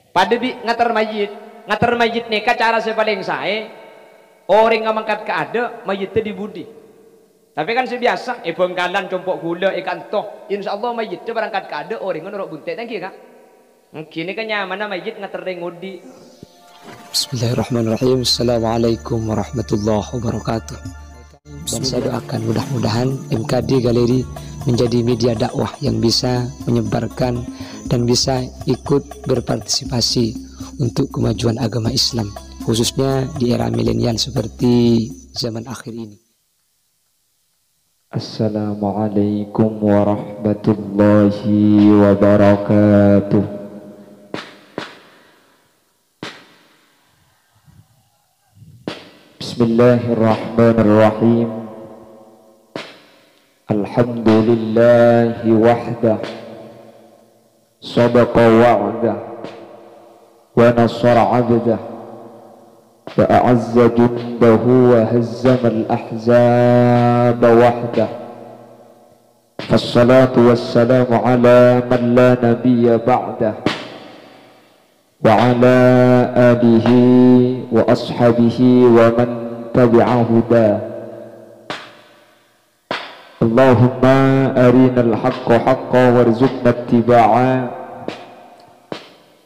pada bi ngatar mayit nikah cara sepaling saya orang yang mangkat ke ada mayit itu dibudi. Tapi kan sebiasa bengkalan compok gula ikan toh insyaallah mayit itu berangkat ke ada orang yang norok buntet tangki kak mungkin kan nyaman mayit ngatar ngudi. Bismillahirrahmanirrahim. Assalamualaikum warahmatullahi wabarakatuh. Dan saya doakan mudah-mudahan MKD Galeri menjadi media dakwah yang bisa menyebarkan dan bisa ikut berpartisipasi untuk kemajuan agama Islam, khususnya di era milenial seperti zaman akhir ini. Assalamualaikum warahmatullahi wabarakatuh. Bismillahirrahmanirrahim. Alhamdulillahi wahdah, sadaqa wa'dah, wa nasara 'abdah, wa a'azza jundahu wa hazzama al-ahzaba wahdah. Fassalatu wassalamu ala man la nabiyya ba'dah, wa ala alihi wa ashabihi wa man tabi'a hudah. Allahumma arinal haqqa haqqan warzuqna ittiba'ah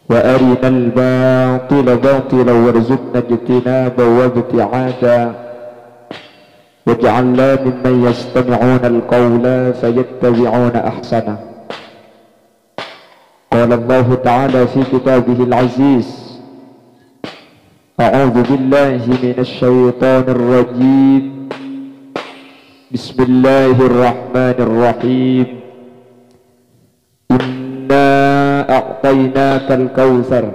wa arinal batila batilan warzuqna ijtinaba wa ibti'ada waj'alna mimman yastami'una al-qawla fayattabi'una ahsana. Qala Allah ta'ala fi kitabihil aziz, a'udzu billahi minasy syaithanir rajim. Bismillahirrahmanirrahim. Inna a'tainakal kautsar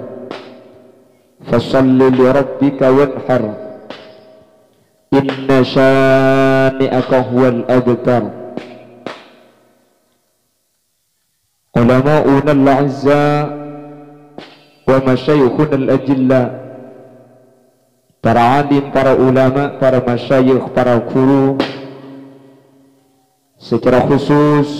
fashalli li rabbika wanhar inna syani'aka huwal abtar. Ulama'una al-'azza wa masyayikhuna al-ajilla, para alim, para ulama, para masyayikh, para guru, secara khusus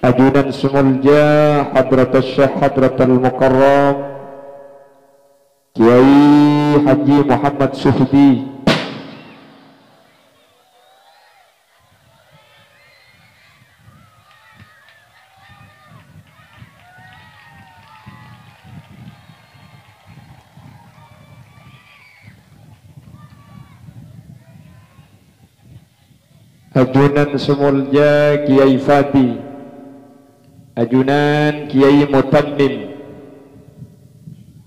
ajudan Sumulja Hadratus Syekh Hadratul Mukarram Kiai Haji Muhammad Suhdi, ajunan Sumulja Kiai Fadi, ajunan Kiai Mutammim,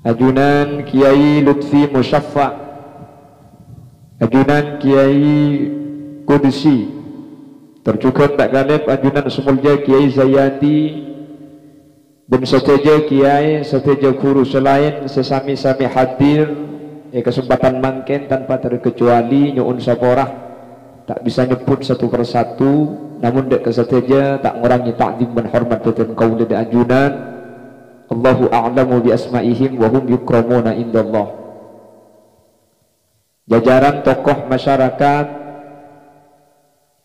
ajunan Kiai Lutfi Musyaffa, ajunan Kiai Kudusi, tercukup tak galib ajunan Sumulja Kiai Zayati, dan seteja Kiai seteja guru selain sesami-sami hadir kesempatan mangken tanpa terkecuali nyuun saporah. Tak bisa nyebut satu persatu, namun dek keseteja tak ngurangi ta'zim dan hormat dan kaum dan ajunan. Allahu a'lamu bi asma'ihim wa hum yukramuna indallah. Jajaran tokoh masyarakat,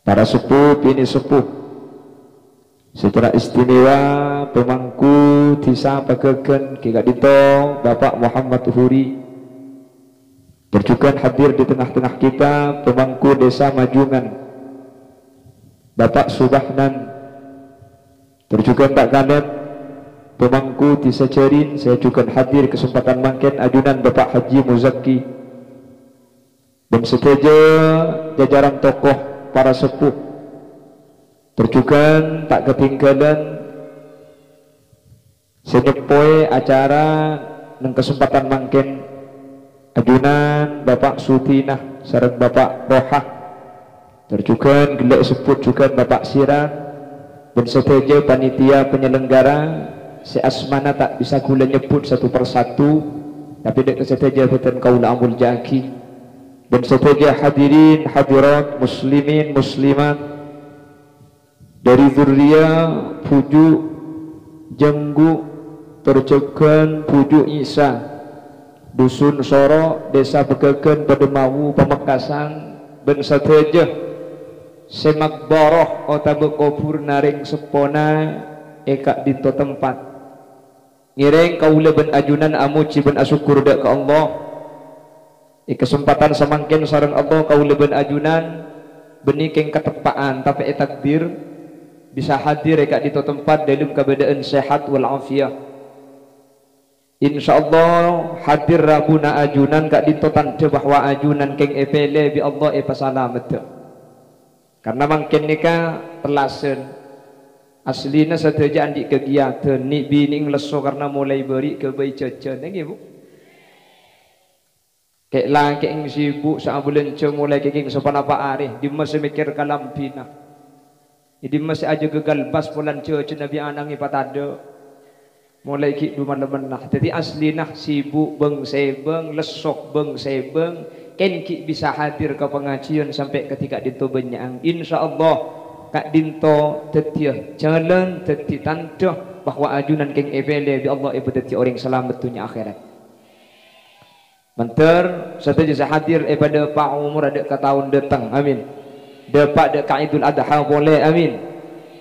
para sepuh, bini sepuh, secara istimewa pemangku desa Pagegen Ki Kadito Bapak Muhammad Uhuri, berjukan hadir di tengah-tengah kita pemangku desa Majungan Bapak Subahnan, berjukan tak kanet pemangku desa Cerin, saya juga hadir kesempatan mangken ajunan Bapak Haji Muzaki, dan seteja jajaran tokoh para sepuh, berjukan tak ketinggalan senyepoe acara dan kesempatan mangken ajunan Bapak Sutinah sareng Bapak Rohah, terjukan gelek sebut juga Bapak Siran, dan seteja panitia penyelenggara si asmana tak bisa gula nyebut satu persatu, tapi dek seteja beten kaula amul jaki, dan seteja hadirin hadirat muslimin muslimat dari zuriyah Pujuk Jenggu terjukan Pujuk Isa Dusun Soro, Desa Pagegen, Bademawu, Pamekasan, ben sateja semak boroh otabe kubur naring sepona ekak dinto tempat ngireng kaula ben ajunan amuci ben asyukur dak ke Allah. Kesempatan samangken sareng Allah kaula ben ajunan beni keng ketepaan tapi takdir bisa hadir eka di tempat dalam keadaan sehat wal afiah. Insyaallah hadir rabuna ajunan kak dito tante bahwa ajunan keng epele bi Allah pasalamet. Karena mangken nika telasen aslina sateja andi kegiatan ni bining leso karena mulai beri ke bayi cecen nggih Bu. Kek lang keng sibuk sa bulan mulai keng sopan apa areh di masih mikir kalampina. Jadi masih aja gagal bas bulan cecen Nabi anangi patade. Mulai ki duman lemenah. Jadi aslina sibuk beng sebeng lesok beng sebeng ken ki bisa hadir ke pengajian sampai ketika dinto benyang. Insyaallah kak dinto tetiah jalan teti tanda bahwa ajunan keng evele bi Allah ibu teti orang selamat dunia akhirat. Menter setuju hadir pada pak umur ada ke tahun datang. Amin. Dapat dekat Idul Adha boleh. Amin.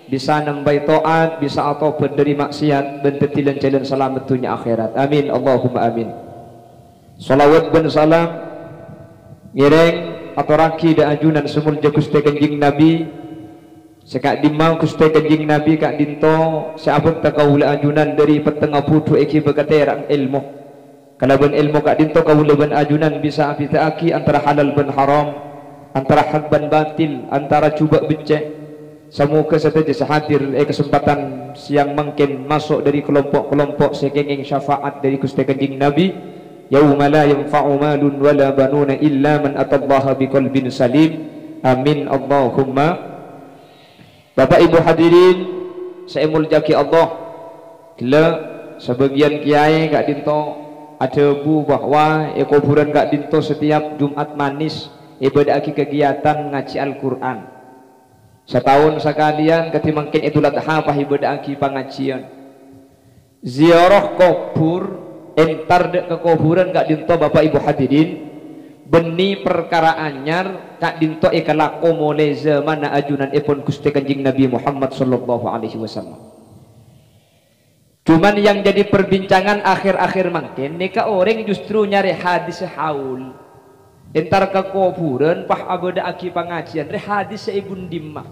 Bisa nambai taat, bisa atau dari maksiat dan tetilan jalan selamat dunia akhirat. Amin. Allahumma amin. Salawat dan salam ngireng atau raki da ajunan semul jakus te kanjing Nabi sekak dimau kuste kanjing Nabi kak dinto saabot takaula ajunan dari petengah putu eki bekaterang ilmu kalaban ilmu kak dinto kaula ban ajunan bisa apitaaki antara halal ban haram antara hak ban batil antara cuba becek semoga saja hadir kesempatan siang mungkin masuk dari kelompok-kelompok sekenging syafaat dari kuste kanjing Nabi yauma la yanfa'u malun wala banuna illa man atallaha biqalbin salim. Amin Allahumma. Bapak Ibu hadirin saya muljaki Allah. Gila sebagian kiai gak dinto ada bu bahwa kuburan gak dinto setiap Jumat manis ibadah kegiatan ngaji Al-Qur'an. Setahun sekalian ketika mungkin Idul Adha ibadah pengajian. Ziarah kubur entar dek ke kuburan gak dinto Bapak Ibu hadirin beni perkara anyar kak dinto ikalako mulai zaman ajunan ipun Gusti Kanjeng Nabi Muhammad sallallahu alaihi wasallam. Cuman yang jadi perbincangan akhir-akhir mungkin nika orang justru nyari hadis haul entar ke kuburan pah abada aki pengajian re hadis ibun dimmah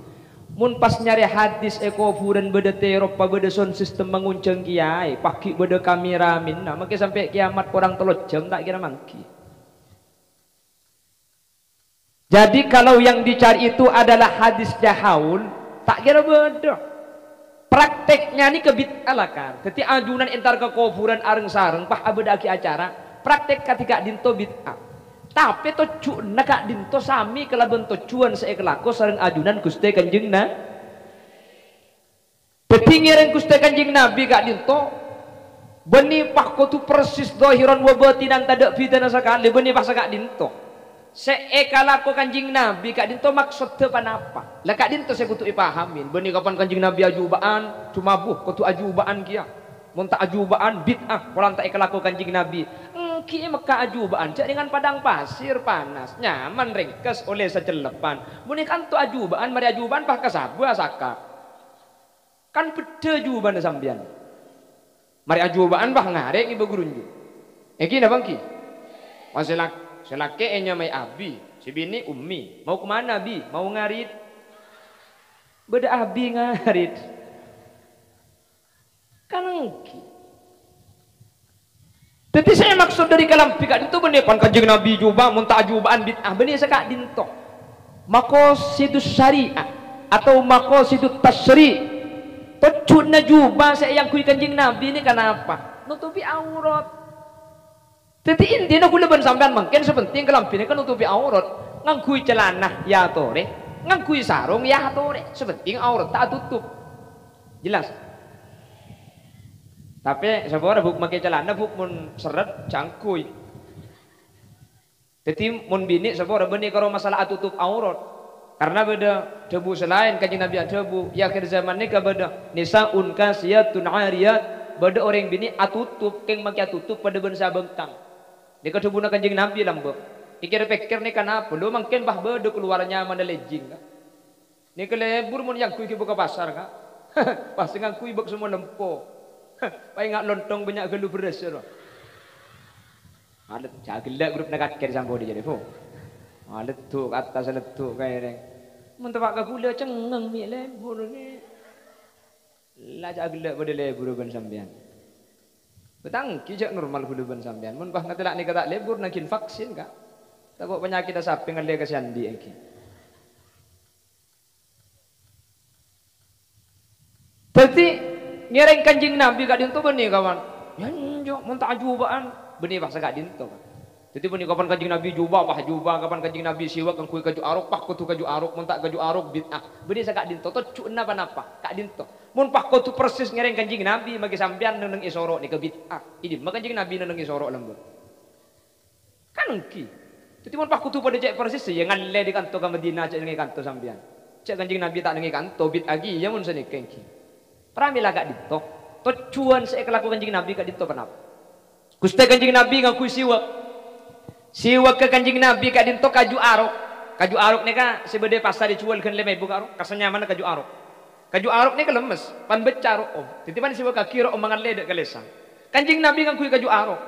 mun pas nyari hadis kuburan beda teropa beda sound system menguncang kiai paki beda kamera minna maka sampai kiamat kurang 3 jam tak kira mangki. Jadi kalau yang dicari itu adalah hadis jahaul tak kira beda prakteknya ini kebid'ah kan ketika ajunan entar ke kuburan areng sareng pah abada aki acara praktek ketika dinto bid'ah tapi tocu nak dinto sami kelaban tocuan saya kelako sareng ajunan Gusti Kanjeng na petinggiran Gusti Kanjeng Nabi kak dinto beni pak kotu persis dohiran wabatinan tadak bidana sakali beni pas kak dinto saya kelako Kanjeng Nabi kak dinto maksud tepan apa lah kak dinto saya kutu ipahamin beni kapan Kanjeng Nabi ajubaan cuma buh kutu ajubaan kia munta ajubaan bid'ah kalau tak kelako Kanjeng Nabi ki maka ajubaan cak dengan padang pasir panas nyaman ringkes oleh secelepan muni kan tu ajubaan mari ajubaan pah kasabu asaka kan beda ajubaan sambian mari ajubaan pah ngarek ibu gurunju iki na bangki selake enya mai abi si bini ummi mau kemana bi mau ngarit beda abi ngarit kan engki. Jadi saya maksud dari kalam pikat itu benih pan Kanjeng Nabi juga muntah ajubaan bid'ah benih sekak dinto maqasidus syariah atau maqasidut tasyri' tujuna juba saya yang kui Kanjeng Nabi ini kenapa nutupi aurat jadi intinya kuleban sampean mungkin sepenting kalam ini kan nutupi aurat ngangkui celana ya tore ngangkui sarung ya tore sepenting aurat tak tutup jelas. Tapi sebenarnya buk pakai celana buk mun seret cangkui. Jadi mun bini sebenarnya bini kalau masalah tutup aurat karena beda debu selain Kanjeng Nabi debu ya akhir zaman ini beda nisaun kasiyatun ariyat beda orang bini atutup keng makai tutup pada bensa bengkang. Di kedebu Kanjeng Nabi lambek. Pikir-pikir nih kenapa? Lu mungkin bah beda keluarnya mana lejing kan? Ini kelebur mun yang kui buka pasar kan? Pasti ngangkui bak semua lempo. Pai ngak lontong banyak gelu beres ya. Alet jagelak grup nak kakek sampo dia jadi fo. Alet tu atas letuk kayak reng. Mun tepak ka gula cengeng mi lebur ni. La jagelak pada lebur ban sampean. Betang kijak normal gula ban sampean. Mun bah ngatelak ni kata lebur nakin vaksin ka. Takut penyakit sapi ngale ka sandi iki. Tapi ngereng kanjing Nabi kat dinto benih kawan. Ya njo mun tak ajubaan benih bahasa kat dinto. Jadi benih kapan kanjing Nabi jubah kapan kanjing Nabi siwak kan kui kaju aruk pah kutu kaju aruk mun tak kaju aruk bid'ah. Benih sa kat dinto to cu napa-napa kat dinto. Mun pah kutu persis ngereng kanjing Nabi magi sampean nang isoro ni ke bid'ah. Ini maka kanjing Nabi nang isoro lembur. Kan engki. Jadi mun pah kutu pada cek persis ya ngalle di kanto ka Madinah cek nang kanto sampean. Cek kanjing Nabi tak nang kanto bid'ah gi ya mun senike. Pramila kak dito, tujuan saya kelakukan kanjing Nabi kak dito kenapa? Gusti kanjing Nabi ngaku siwak ke kanjing Nabi kak dito kaju arok ni ka sebede pasar dijual kan lima ibu arok, kasanya mana kaju arok ni kelemes, pan becar om, titipan siwak kakiro om mangan ledek kalesang. Kanjing Nabi ngaku kaju arok,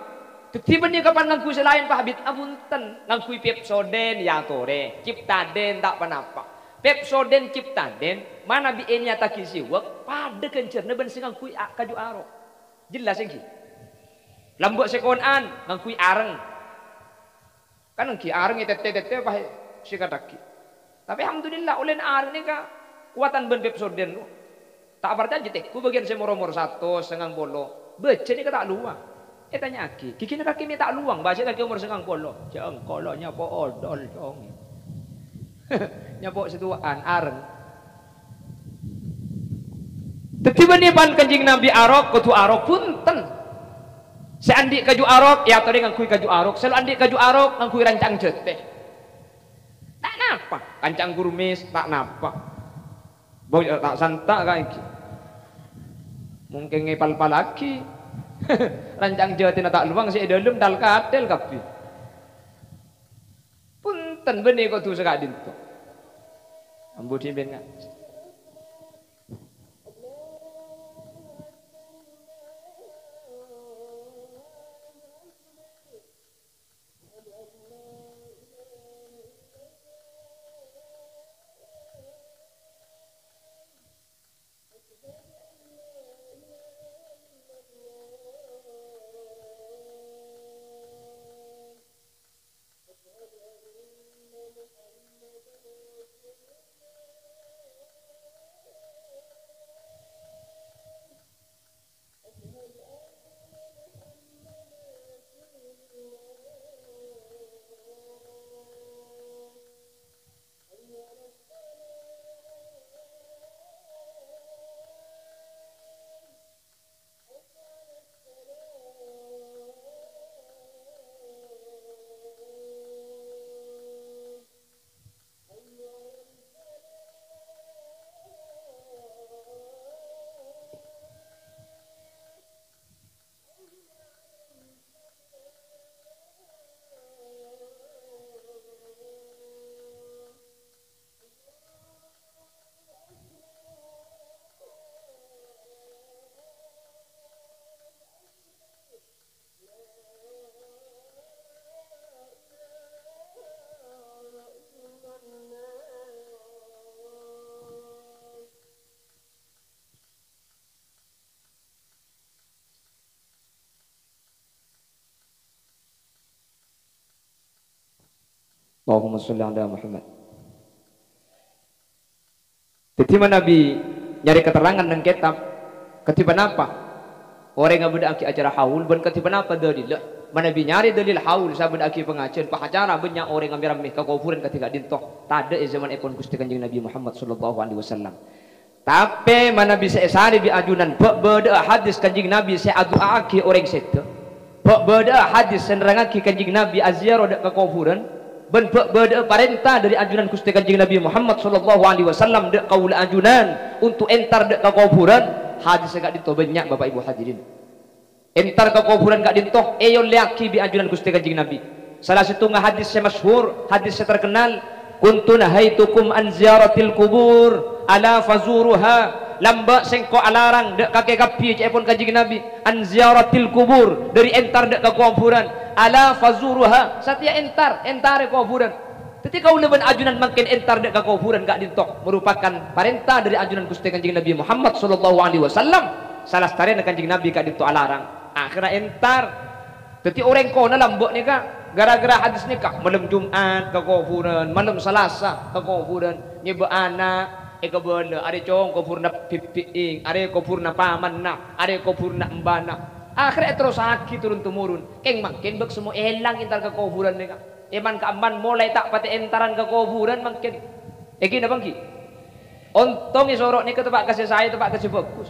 titipan ni kapan ngaku selain pahabit abunten, ngaku Pepsoden ya tore, Ciptaden tak panapa. Pepsoden Ciptaden mana biennya tak siwak pada kencerna ben sing ngangkui kaju arok jelas iki lambok sekonan ngangkui areng kan ngki areng tete apa sikataki tapi alhamdulillah oleh areng ni ka kuatan ben Pepsoden tak aparta jete ku bagian semoro-moro 1 sengang bolo bece ni ka tak luang tanya aki kiki nak kaki mi tak luang bahasa kaki umur sengang bolo jeng kolonya po odol jong nyapok setuaan areng tiba ni pan kanjing Nabi arok kutu arok punten seandik kaju arok ya tadi ngangkui kaju arok selalu andik kaju arok ngangkui rancang jeteh tak napa kancang gurmis tak napa boy tak santak kayak mungkin ngepal-pal lagi rancang jeteh tak luang si dalam dal kadel kapi punten benih kau tu sekadin tu ambu cimbin ngak Allahumma sholli ala Muhammad. Ketika Nabi nyari keterangan nang kitab, ketiba apa? Orang yang beraki acara haul, ben ketiba apa dalil? Nabi nyari dalil haul, sahabat aki pengajian, pak acara banyak orang yang ramai kekufuran ketika dintoh. Tak ada zaman ekon Gusti Kanjeng Nabi Muhammad sallallahu alaihi wasallam. Tapi mana bisa esari bi ajunan, beda hadis Kanjeng Nabi saya adu aki orang setu. Beda hadis senerangaki Kanjeng Nabi aziarah dak kekufuran. Ben beda perintah dari ajunan Gusti Kanjeng Nabi Muhammad sallallahu alaihi wasallam dek kaula ajunan untuk entar dek kuburan hadis gak dito banyak Bapak Ibu hadirin entar ke kuburan gak dito ayo laki bi ajunan Gusti Kanjeng Nabi salah satu hadis yang masyhur hadis yang terkenal kuntu nahaitukum an ziyaratil kubur ala fazuruha lamba sengko alarang dek kakek kapi cek pun kanjeng Nabi an ziaratil kubur dari entar dek ke kuburan ala fazuruha satia entare kuburan. Ketika uleban ajunan makin entar dek ke kuburan gak dintok merupakan perintah dari ajunan Gusti Kanjeng Nabi Muhammad sallallahu alaihi wasallam. Salah setara Kanjeng Nabi gak dintok alarang. Akhirnya entar. Teti orang kona lambok ni kak gara-gara hadis ni kak malam Jumat ke kuburan, malam Selasa ke kuburan, nyeba anak kebala, ada cong kubur na pipiing, ada kubur na paman na, ada kubur na mbana. Akhirnya terus sakit turun temurun. Keng makin bag semua elang entar ke kuburan ni kak. Eman keaman mulai tak pati entaran ke kuburan makin gini bang ki ontong isorok ni ke tempat kasih saya tempat kasih bagus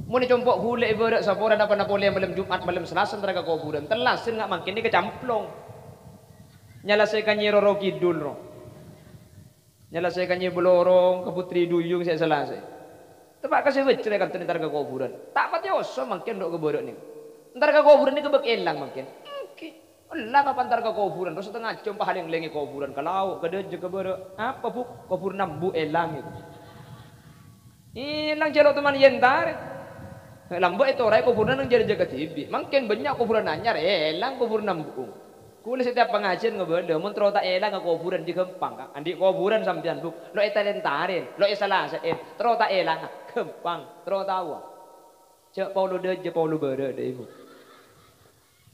mau ni compok hule ibarat saporan apa napoleh malam Jumat malam Selasa antara ke kuburan telasin nggak makin ni kecamplong nyelesaikan nyiroro kidul ro nyelesaikan nyibelorong ke putri duyung saya selesai tempat kasih becek kan entar ke kuburan tak pati oso makin dok ke bodoh ni entar ke kuburan ni kebek elang makin Allah kapan antar ke kuburan, terus setengah jam paling lengi kuburan, kalau ke deje ke bere, apa bu kubur nambu elang itu, elang jelok teman yentar, lambu itu orang kuburan yang jadi jaga tibi, makin banyak kuburan anyar, elang kubur nambu, kulis setiap pengajian ngebede, muntro tak elang ke kuburan di Kempang, andi kuburan sampean bu, lo etalentarin, lo esalasain, terus tak elang, Kempang, terus tahu, cek Paulo deje Paulo bere deh ibu.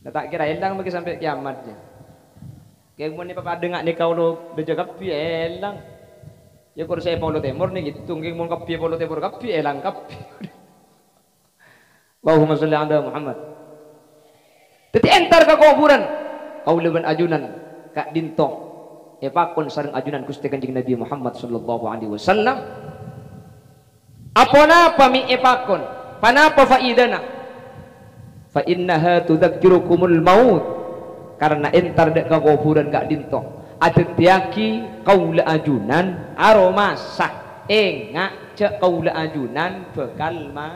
Nah, tak kira elang bagi sampai kiamat je. Kayak mau ni papa dengar ni kau lo berjaga kapi elang. Ya kalau saya Paulo Timur ni gitu, kayak mau kapi Paulo Timur kapi elang kapi. Allahumma sholli ala Muhammad. Jadi entar ke kuburan, kau leban ajunan kak dinto. Pakon sareng ajunan Gusti Kanjeng Nabi Muhammad sallallahu alaihi wasallam. Apa mi pakon? Panapa faidana? Fa innaha tudzakirukumul maut karena entar dek ke kuburan gak dinto ada tiaki kaula ajunan aroma sah engak cek kaula ajunan bekal ma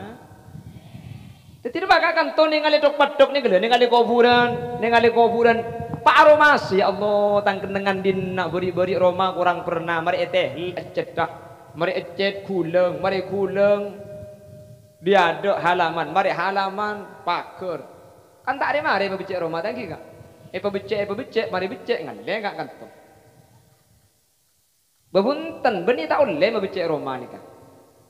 jadi bakal kanton ningali dok padok ni gele ningali kuburan pak aroma ya Allah tangkenengan dinna beri Roma kurang pernah mari eteh ecedah mari ecet kuleng mari kuleng dia ada halaman, mari halaman paker. Kan tak ada mari pebecek rumah tadi kak. Pebecek, mari becek ngan lengak kan tu. Bebunten beni tak oleh pebecek rumah ni kak.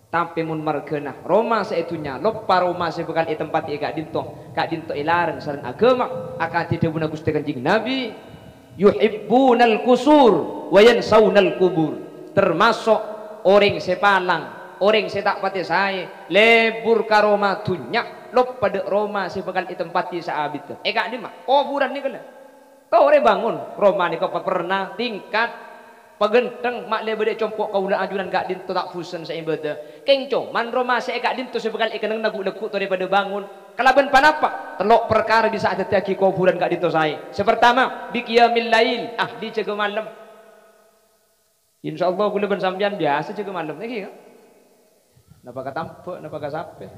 Tapi mun margenah Roma seitunya lopa Roma sebukan tempat kak dinto ilaran sareng agama akan tidak guna Gusti Kanjeng Nabi yuhibbunal kusur wa yansaunal kubur termasuk orang sepalang orang saya tak pati saya lebur ke Roma tunyak lop pada Roma saya bakal ditempati saabit kak ni mah kuburan ni kena kau orang bangun Roma ni kau pernah tingkat pagenteng mak lebede compok kau udah ajunan kak dinto tak fusen saya ibadah kencong man Roma saya kak dinto saya bakal ikan nagu lekuk daripada bangun kalaban panapa telok perkara bisa ada tiaki kuburan kak dinto saya sepertama biqiyamil lail di jaga malam insyaallah gula ben sampean biasa jaga malam lagi kan napa katampo napa kasape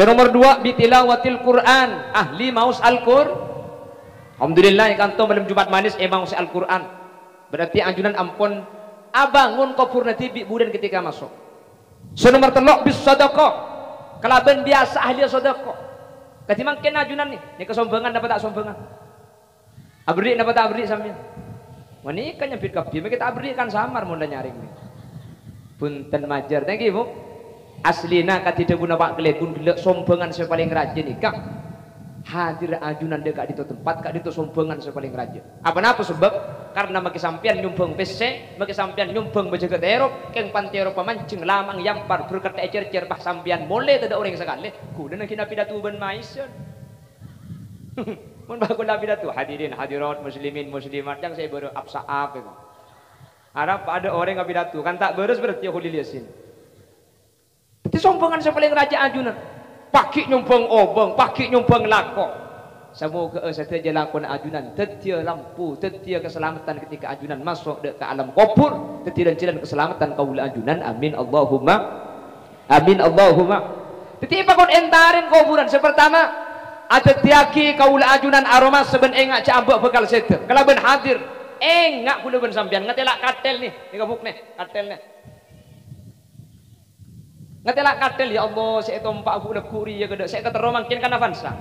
nomor 2 bitilawatil Quran ahli maus Al-Qur alhamdulillah kanto malam Jumat manis maus Al-Quran berarti anjunan ampun abangun kubur nanti budan ketika masuk nomor 3 bis sedekah kalaban biasa ahli sedekah kati mangken ajunan ni kesombongan dapat tak sombongan abri dapat tak abri sampean wani kan nyempit kapi kita abri kan samar mula nyaring ni punten majar thank you bu aslina katida guna pak kelekun gelek sombongan saya paling rajin ikak hadir ajunan dekat di tempat kak itu sombongan saya paling rajin apa sebab karena maki sampean nyumbang PC maki sampean nyumbang bejaga terop keng pantero pamancing lamang yampar berkata ecer-ecer bah sampean boleh tidak orang sekali kuda nak kena pidatu ben maisen mun bakul pidato hadirin hadirat muslimin muslimat yang saya baru absaab itu harap ada orang yang pidato kan tak beres berarti aku diliasin itu sombongan saya paling raja ajunan paki nyumbang obong paki nyumbang lako semoga setelah lakon ajunan tetia lampu tetia keselamatan ketika ajunan masuk ke alam kubur tetia dan jalan keselamatan kaula ajunan amin Allahumma tetia pakon entarin kuburan sepertama ada tiaki kaula ajunan aroma seben engak cambak bekal seter kalaban hadir Enggak kula ben sampean ngetelak katel nih, kabuk nih, katel nih. Ngetelak katel ya Allah, saya tompak aku kuri ya gede, saya ketero makin kan avansa.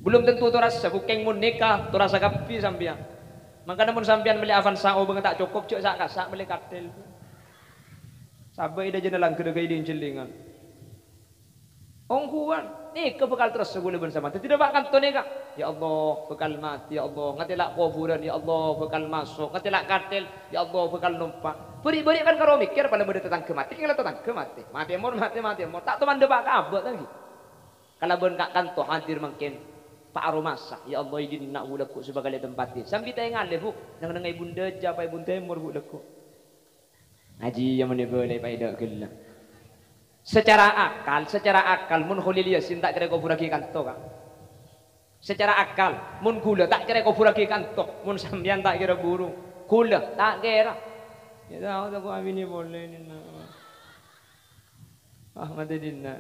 Belum tentu tu rasa bukeng mun nikah, tu rasa kapi sampean. Maka namun sampean beli avansa oh banget tak cukup cuk sak kasak beli katel. Sabai ida jendelang kedega ida jelingan. Ongkuan, nih bekal terus sebulan bersama. Tidak bahkan tu nikah. Ya Allah bekal mati, ya Allah ngetelak kuburan, ya Allah bekal masuk, ngetelak katel, ya Allah bekal numpak. Beri-beri kan karo mikir pada benda tentang kemati, kalau tentang kemati, mati mati, tak teman debak kabut lagi. Kalau ben kak kanto hadir mungkin Pak Aromasa, ya Allah izin nak budaku sebagai tempat ini. Sambil tanya ngalih bu, dengan ibunda japa ibunda timur budaku. Haji yang mana boleh pada gelap. Secara akal mun khulil yasin tak kira kubur lagi kanto kan. Secara akal mun gula tak kira kubur lagi kanto, mun sambian tak kira burung. Gula tak kira. Ya tahu aku ini boleh ni nak. mati dinna.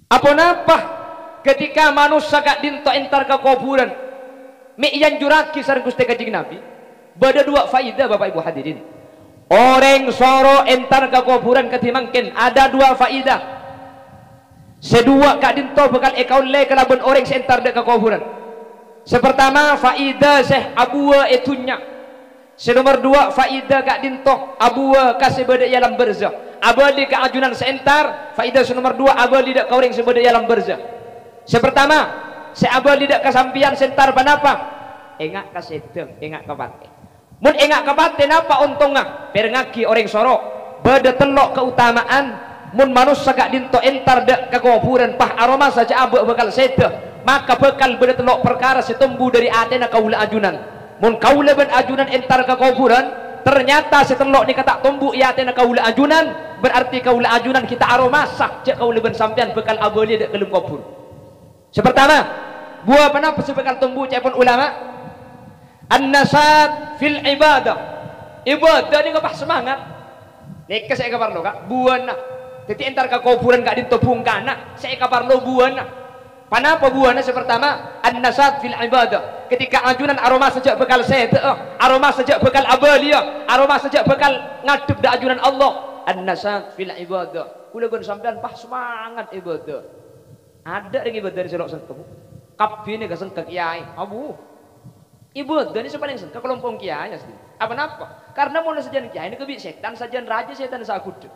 Apa napa ketika manusia gak dinto entar ke kuburan mi yang juraki sareng Gusti Kanjeng Nabi bada dua faidah Bapak Ibu hadirin. Orang soro entar ke kuburan ketimangkin ada dua faidah. Sedua kak dinto bekal ekaule kalaban orang sentar dek ke kuburan. Sepertama faidah Syekh abua etunya. Senomor dua faidah kak dinto abua kasih beda yalam berzah. Abadi ke ajunan sentar faidah senomor dua abadi dek ke orang sebeda yalam berzah. Sepertama saya abadi dek kesampian sentar panapa? Engak kasedeng, engak kepate. Mun engak kepate napa untungnya? Perngaki orang soro beda telok keutamaan mun manusia gak dinto entar dek ke kuburan pah aroma saja abu bakal sedeh. Maka bekal beda telok perkara setumbuh dari atena kaula ajunan. Mun kaula ben ajunan entar ke kuburan, ternyata setelok ni kata tumbuh ia atena kaula ajunan, berarti kaula ajunan kita aroma sak cek kaula ben sampean bekal abali dek kelum kubur. Sepertama, buah panapa sebekal tumbuh cek pun ulama an-nasat fil ibadah. Ibadah ni ngapah semangat. Nek saya kabar lo kak, buana. Jadi entar ke kuburan gak dinto bungkana, saya kabar lo buana. Panapa buahnya sepertama an-nasat fil ibadah. Ketika ajunan aroma sejak bekal sedeh, aroma sejak bekal abalia, aroma sejak bekal ngadep da ajunan Allah. An-nasat fil ibadah. Kula gon sampean pah semangat ibadah. Ada ring ibadah dari selok sengkep. Kabine ke sengkek kiai. Abu. Ibadah ini paling sengkek kelompok kiai asli. Apa napa? Karena mun sajan kiai ini kebi setan, sajan raja setan sakudu.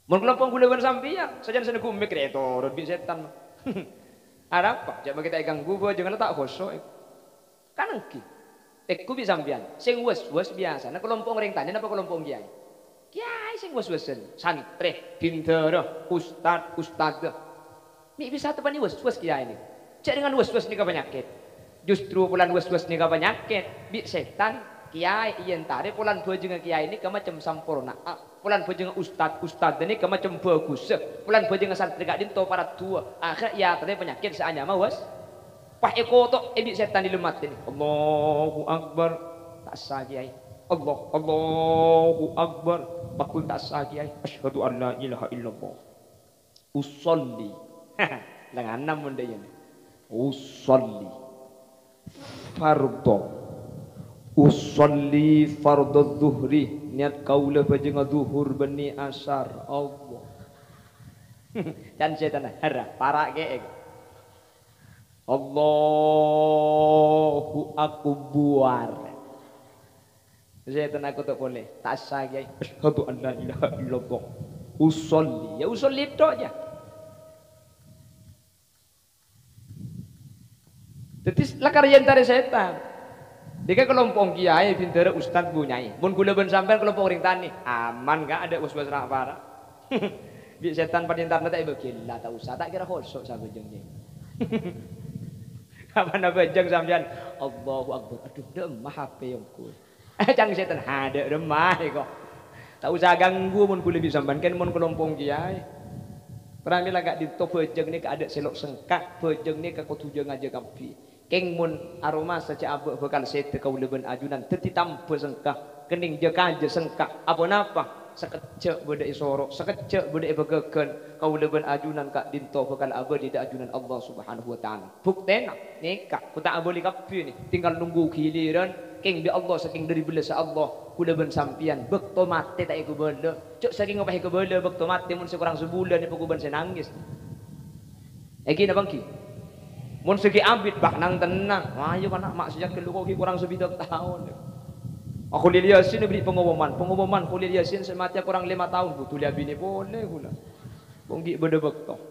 Mun kelompok kula gon sampean, sajan sene kumik reto, rod bi setan. Ada apa? Coba kita ganggu gua jangan tak kosong. Kan engki. Ku bisa sampean. Sing wes biasa. Nah kelompok orang tanya apa kelompok kiai? Kiai sing wes-wesen. Santri, bintara, ustad. Mi bisa tepani wes kiai ini. Cek dengan wes ni penyakit. Justru bulan wes ni penyakit. Bi setan kiai yen tare pulan bojeng kiai ini ke macam sampurna. Pulan bojeng ustad ini ke macam bagus. Pulan bojeng santri gak dinto para tua. Akhir ya tadi penyakit seanya mah wes. Pah eko tok ebi setan dilemat ini. Allahu akbar. Tak sah kiai. Allahu akbar. Bakul tak sah kiai. Asyhadu an la ilaha illallah. Usolli. Dengan enam benda ini. Usolli. Fardhu. Usolli fardhu zuhri. Niat kaula bajeng zuhur beni asar. Allah. Dan setan hara para ge. Allahu akbar. Setan aku tak boleh. Tak sah kiai. Asyhadu an la ilaha illallah. Usolli. Ya usolli tok aja. Jadi lakar yentare setan. Dika kelompok kiai bintara ustad bunyai. Mun kula ben sampean kelompok orang tani, aman gak ada was-was rak para. Bi setan padintarna tak begila tak usah tak kira khosok sabejengnya. Kapan bejeng sampean Allahu akbar. Aduh demah HP yang ku. Cang setan ada demah kok. Tak usah ganggu mun kula bi sampean kan mun kelompok kiai. Perang lagak ditobejeng ni ada selok sengkak, bejeng ni ka kutujeng aja kampi. Keng mun aroma saja abu bekal sete kau leben ajunan teti tampu sengkak kening jeka aja sengkak apa napa sekejap beda isorok, sekejap beda begagan kau leben ajunan kak dinto bakal abadi da ajunan Allah Subhanahu wa taala. Bukten nikah ku tak aboli kapi ni, tinggal nunggu giliran king bi Allah saking dari belas Allah ku leben sampian bekto mate tak iku bela. Cuk saking ngopah iku bela bekto mate mun sekurang sebulan ni puguban senangis. Eki na bangki. Mun segi abid bak nang tenang. Ayo kana mak sejak keluar kurang sebidak tahun. Aku lihat Yasin beri pengumuman kuliah Yasin semati kurang 5 tahun butuh lihat bini boleh guna. Bonggi beda bekto.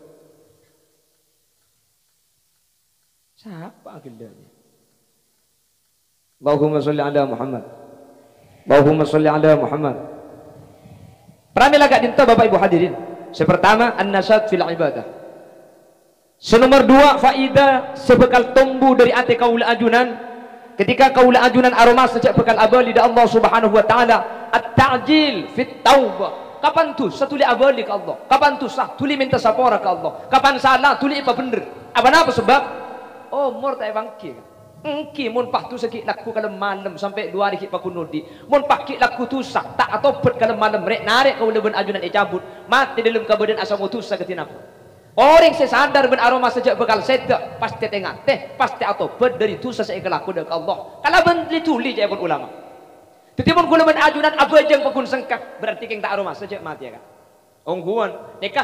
Siapa agendanya? Allahumma sholli ala Muhammad. Allahumma sholli ala Muhammad. Pramila gak dinta Bapak Ibu hadirin. Sepertama an-nasat fil ibadah. Senomor 2 faida sebekal tumbuh dari ati kaula ajunan ketika kaula ajunan aroma sejak bekal abali da Allah Subhanahu wa taala at-ta'jil fit taubah. Kapan tu satuli abali ke Allah, kapan tu sah tuli minta sapora ke Allah, kapan salah tuli apa bener apa sebab umur tak bangki engki mun pah tu sakit laku kalau malam sampai 2 hari kita kunudi mun pakki laku tu sah tak atau bet kalau malam rek narik kaula ben ajunan cabut mati dalam kabadan asam tu sah ketina. Orang yang sadar ben aroma sejak bekal sedek pasti tengah teh pasti atau ber dari tu sesuai kelaku dekat Allah. Kalau ben dituli je pun ulama. Tetapi pun ben ajunan abajang pakun sengkak berarti keng tak aroma sejak mati ya kan. Ongguan nikah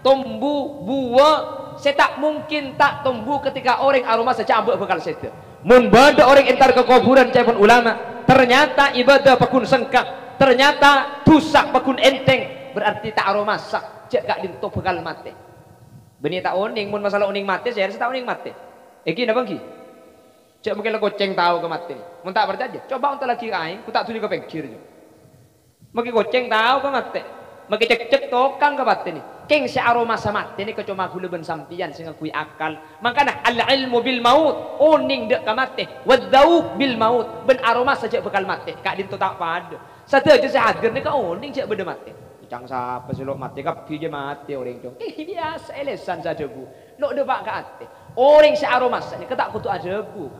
tumbuh buah setak mungkin tak tumbuh ketika orang aroma sejak ambek bekal sedek. Mun bada orang entar ke kuburan je pun ulama ternyata ibadah pakun sengkak ternyata tusak pakun enteng berarti tak aroma sak cek gak dinto bekal mati. Benih tak oning, mun masalah oning mati, saya rasa tak oning mati. Eki na bangki. Cek mungkin lo goceng tahu ke mati. Mun tak percaya, coba untuk lagi kain, ku tak tuli ke pengkir je. Mungkin goceng tahu ke mati. Mungkin cek tokang ke mati ni. Keng si aroma sama mati ni kecuma gula ben sampian sehingga kui akal. Makanya al ilmu bil maut, oning dek ke mati. Wadzauk bil maut, ben aroma saja bekal mati. Kak dinto tak pada. Satu aja sehadir ni ke oning cek beda mati. Cang siapa sih lo mati kapi je mati orang cong. Biasa elesan saja bu. Lo debak ke ate. Orang si aromas ni ketak kutu aja bu.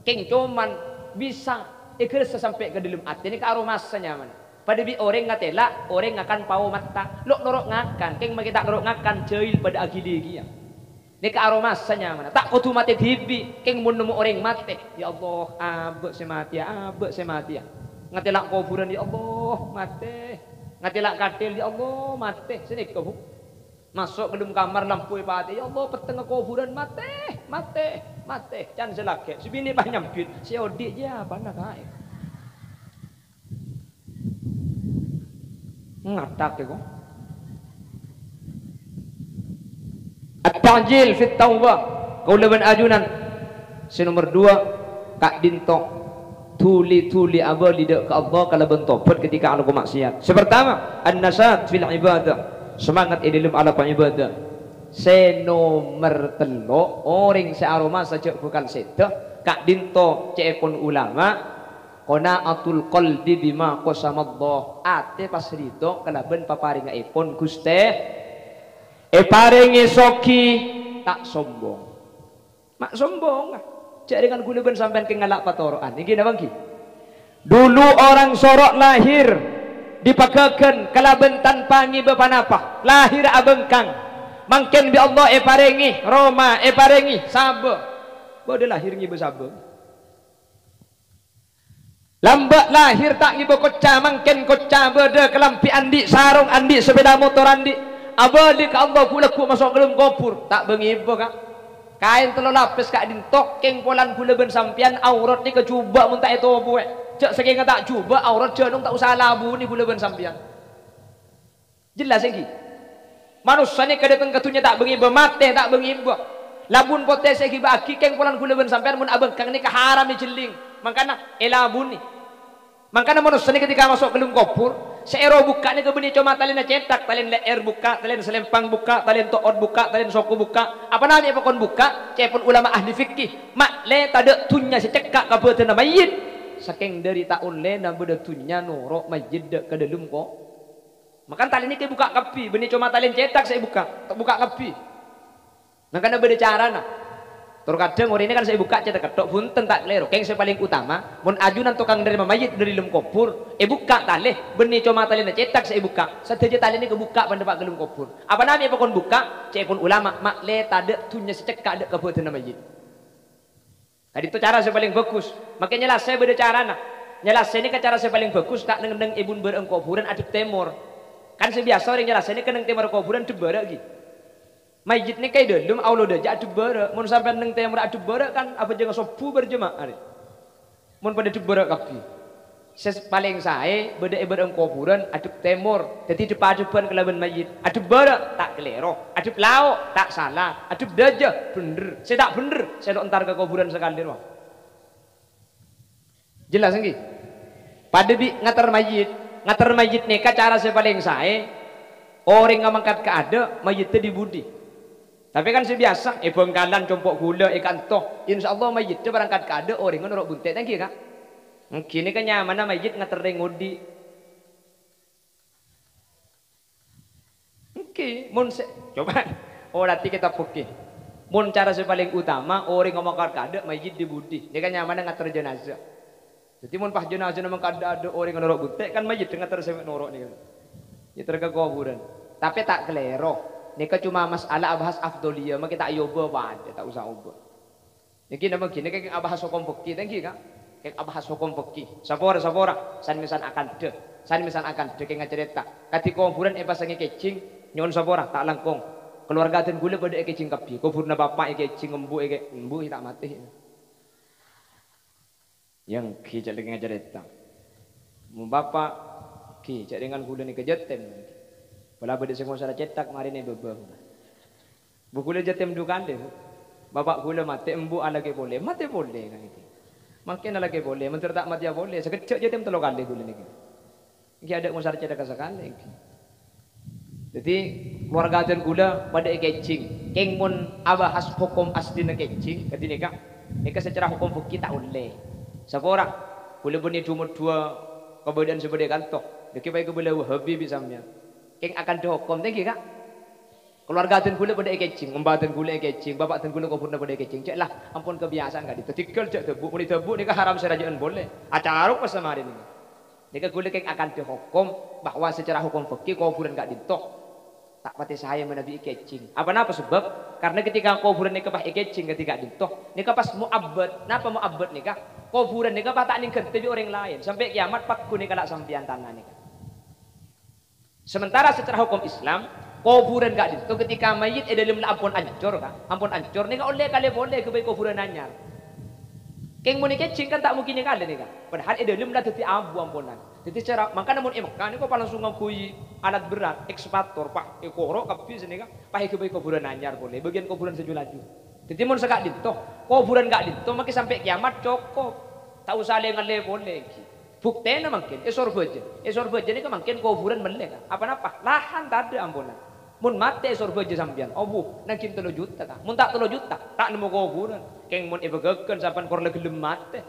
Keng cuman bisa ikhlas sampai ke dalam ate ni ke aromasnya mana. Pada bi orang ngatela orang ngakan pau mata. Lo norok ngakan. Keng magi tak norok ngakan ceil pada agili dia. Ni ke aromasnya mana. Tak kutu mati tibi. Keng mun nemu orang mati. Ya Allah abek semati abek semati. Ngatela kuburan ya Allah mati. Ngatilak katil ya Allah mati sini kau masuk ke dalam kamar lampu pati ya Allah petengah kuburan mati jangan selake si bini banyak nyempit si odik je apa nak kai ngatak ke kau at-ta'jil fit taubah kau leban ajunan si nomor 2 kak dinto tuli abadi ke Allah kalau bentopat ketika aku maksiat. Sepertama an-nasat fil ibadah, semangat di dalam ala ibadah. Senomer telo orang searoma saja bukan sedek kak dinto cepon ulama qanaatul qalbi bima qasamallah ate pas rido kalaben paparing ipun Gusti paringi soki tak sombong mak sombong cek dengan guluban sampean ke ngalak patoroan ini gini bangki dulu orang sorok lahir dipakakan kalaben tanpa ngibe panapa lahir abengkang mangken bi Allah paringi Roma paringi sabe bodoh lahir ngibe sabe lambat lahir tak ngibe kocca mangken kocca beda kelampi andi sarung andi sepeda motor andi abadi ke Allah pula ku masuk dalam kopur tak bengibe kak kain telo lapis kak dintok keng polan pula ben sampian aurat ni kecuba mun tak itu buat cek saking tak cuba aurat jenong tak usah labu ni pula ben sampian jelas lagi manusia ni kedatang katunya tak bengi bermate tak bengi buat labun potes segi baki keng polan pula ben sampian mun abeng kang ni keharam ni jeling makana elabun ni makana manusia ni ketika masuk ke dalam kopur seero buka ni kebeni cuma talina cetak talin leer buka talin selempang buka talin toot buka talin soku buka apa namanya pokon buka cepon ulama ahli fikih mak le tada tunya secekak kabeuteuh mayit saking dari taun le na beda tunya norok mayit ke dalam ko makan talin ni ke buka kapi beni cuma talin cetak saya buka kapi makana beda cara nah Terkadang hari ini kan saya buka cetak ketok punten tak keliru. Keng saya paling utama, mun ajunan tukang nerima mayit dari dalam kubur, buka tali, benih cuma tali cetak saya buka. Sateja tali ini kebuka pada pak gelum kubur. Apa namanya pokon buka? Cek pun ulama mak le tade tunya secek ada kebutuhan mayit. Tadi itu cara saya paling bagus. Makanya lah saya beda cara nah. Nyelas ini kan cara saya paling bagus tak neng ibun bereng kuburan aduk temor. Kan sebiasa orang nyelas ini keneng temor kuburan debara gitu. Mayit ni kayak dalam Allah dah jadi berak. Mun sampai neng temur adu berak kan apa jangan sopu berjemaah. Mun pada adu berak kaki. Paling saya beda ibarat kuburan adu temur. Jadi depan kelaban mayit. Adu berak tak kelero. Adu lauk tak salah. Adu dajah bener. Saya tak bener. Saya tak entar ke kuburan sekali roh. Jelas nggih? Pada bi ngatar mayit ni cara saya paling saya orang ngangkat ke ada mayit di budi. Tapi kan sebiasa, bengkalan compok gula ikan toh, insya Allah mayit itu berangkat ke ada orang ngerok buntet thank you kak. Mungkin kan nyaman mayit ngatering ngudi. Oke, mun coba, nanti kita pukul. Mun cara paling utama orang ngomong ke ada mayit di budi. Ini kan nyaman ngater jenazah. Jadi mun pas jenazah memang ada orang ngerok buntet kan mayit ngater semek norok nih kan. Ya terga kuburan. Tapi tak kelero. Nika cuma masalah abahas afdoliyah, maka kita ayoba banget, tak usah ubah. Niki nama gini kayak abahas hukum fikih, thank you kak. Kayak abahas hukum fikih. Sapora, san misan akan kayak ngacerita. Kati kuburan pasangi kecing, nyon sapora tak langkong. Keluarga dan gula pada kecing kapi. Kuburna bapak kecing embu tak mati. Yang kijak lagi ngacerita. Mu bapak kijak dengan gula ni kejetem. Pala bade sing masalah cetak mari ni bebah. Bu gula jatem dukan deh. Bapak gula mati embu alage boleh. Mati boleh kan itu. Makin alage boleh, menteri tak mati ya boleh. Sekecil jatem telo kali gula niki. Iki ada masalah cetak sekali. Jadi keluarga dan gula pada kecing. Keng mun abahas hukum asdina kecing kadine kak. Nika secara hukum fikih tak boleh. Sapora boleh beni cuma dua kemudian sebede kantok. Deki bae gula wahabi bisa samnya. Keng akan dihukum tinggi kak. Keluarga dan gula pada kecing, mbak dan gula kecing, bapak dan gula kupurna pada kecing. Cek lah, ampun kebiasaan kak itu. Tinggal cek debu, muni debu ni haram serajaan boleh. Acaruk pas sama hari ini. Nika gula keng akan dihukum bahwa secara hukum fikih kuburan gak ditok. Tak pati saya menabi kecing. Apa napa sebab? Karena ketika kuburan nika bah kecing ketika ditok, nika pas muabbad. Napa muabbad nika? Kuburan nika bah tak ningkat tapi orang lain. Sampai kiamat pak kuning kalak sampian tanah nika. Sementara secara hukum Islam, kuburan gak itu ketika mayit dalam ampun ancur kan, ampun ancur nih oleh kali boleh kebaik kuburan anyar. Keng muni kecing kan tak mungkin kali nih kan. Padahal dalam lah teti abu ampunan. Jadi cara makanya namun kan ini kok langsung ngakui alat berat, ekskavator pak ekoro kapi sini kan, pakai kebaik kuburan anyar boleh. Bagian kuburan sejulaju. Jadi mun sekak dito, kuburan gak dito makin sampai kiamat cukup. Tak usah le boleh. Buktinya mungkin, esor baja ini mungkin kuburan melek. Apa-apa, lahan tak ada ampunan. Mun mati esor baja sampian, bu, nangkin 3 juta kan. Mun tak 3 juta, tak nemu kuburan. Keng mun ibegakan sampan korle gelem mati.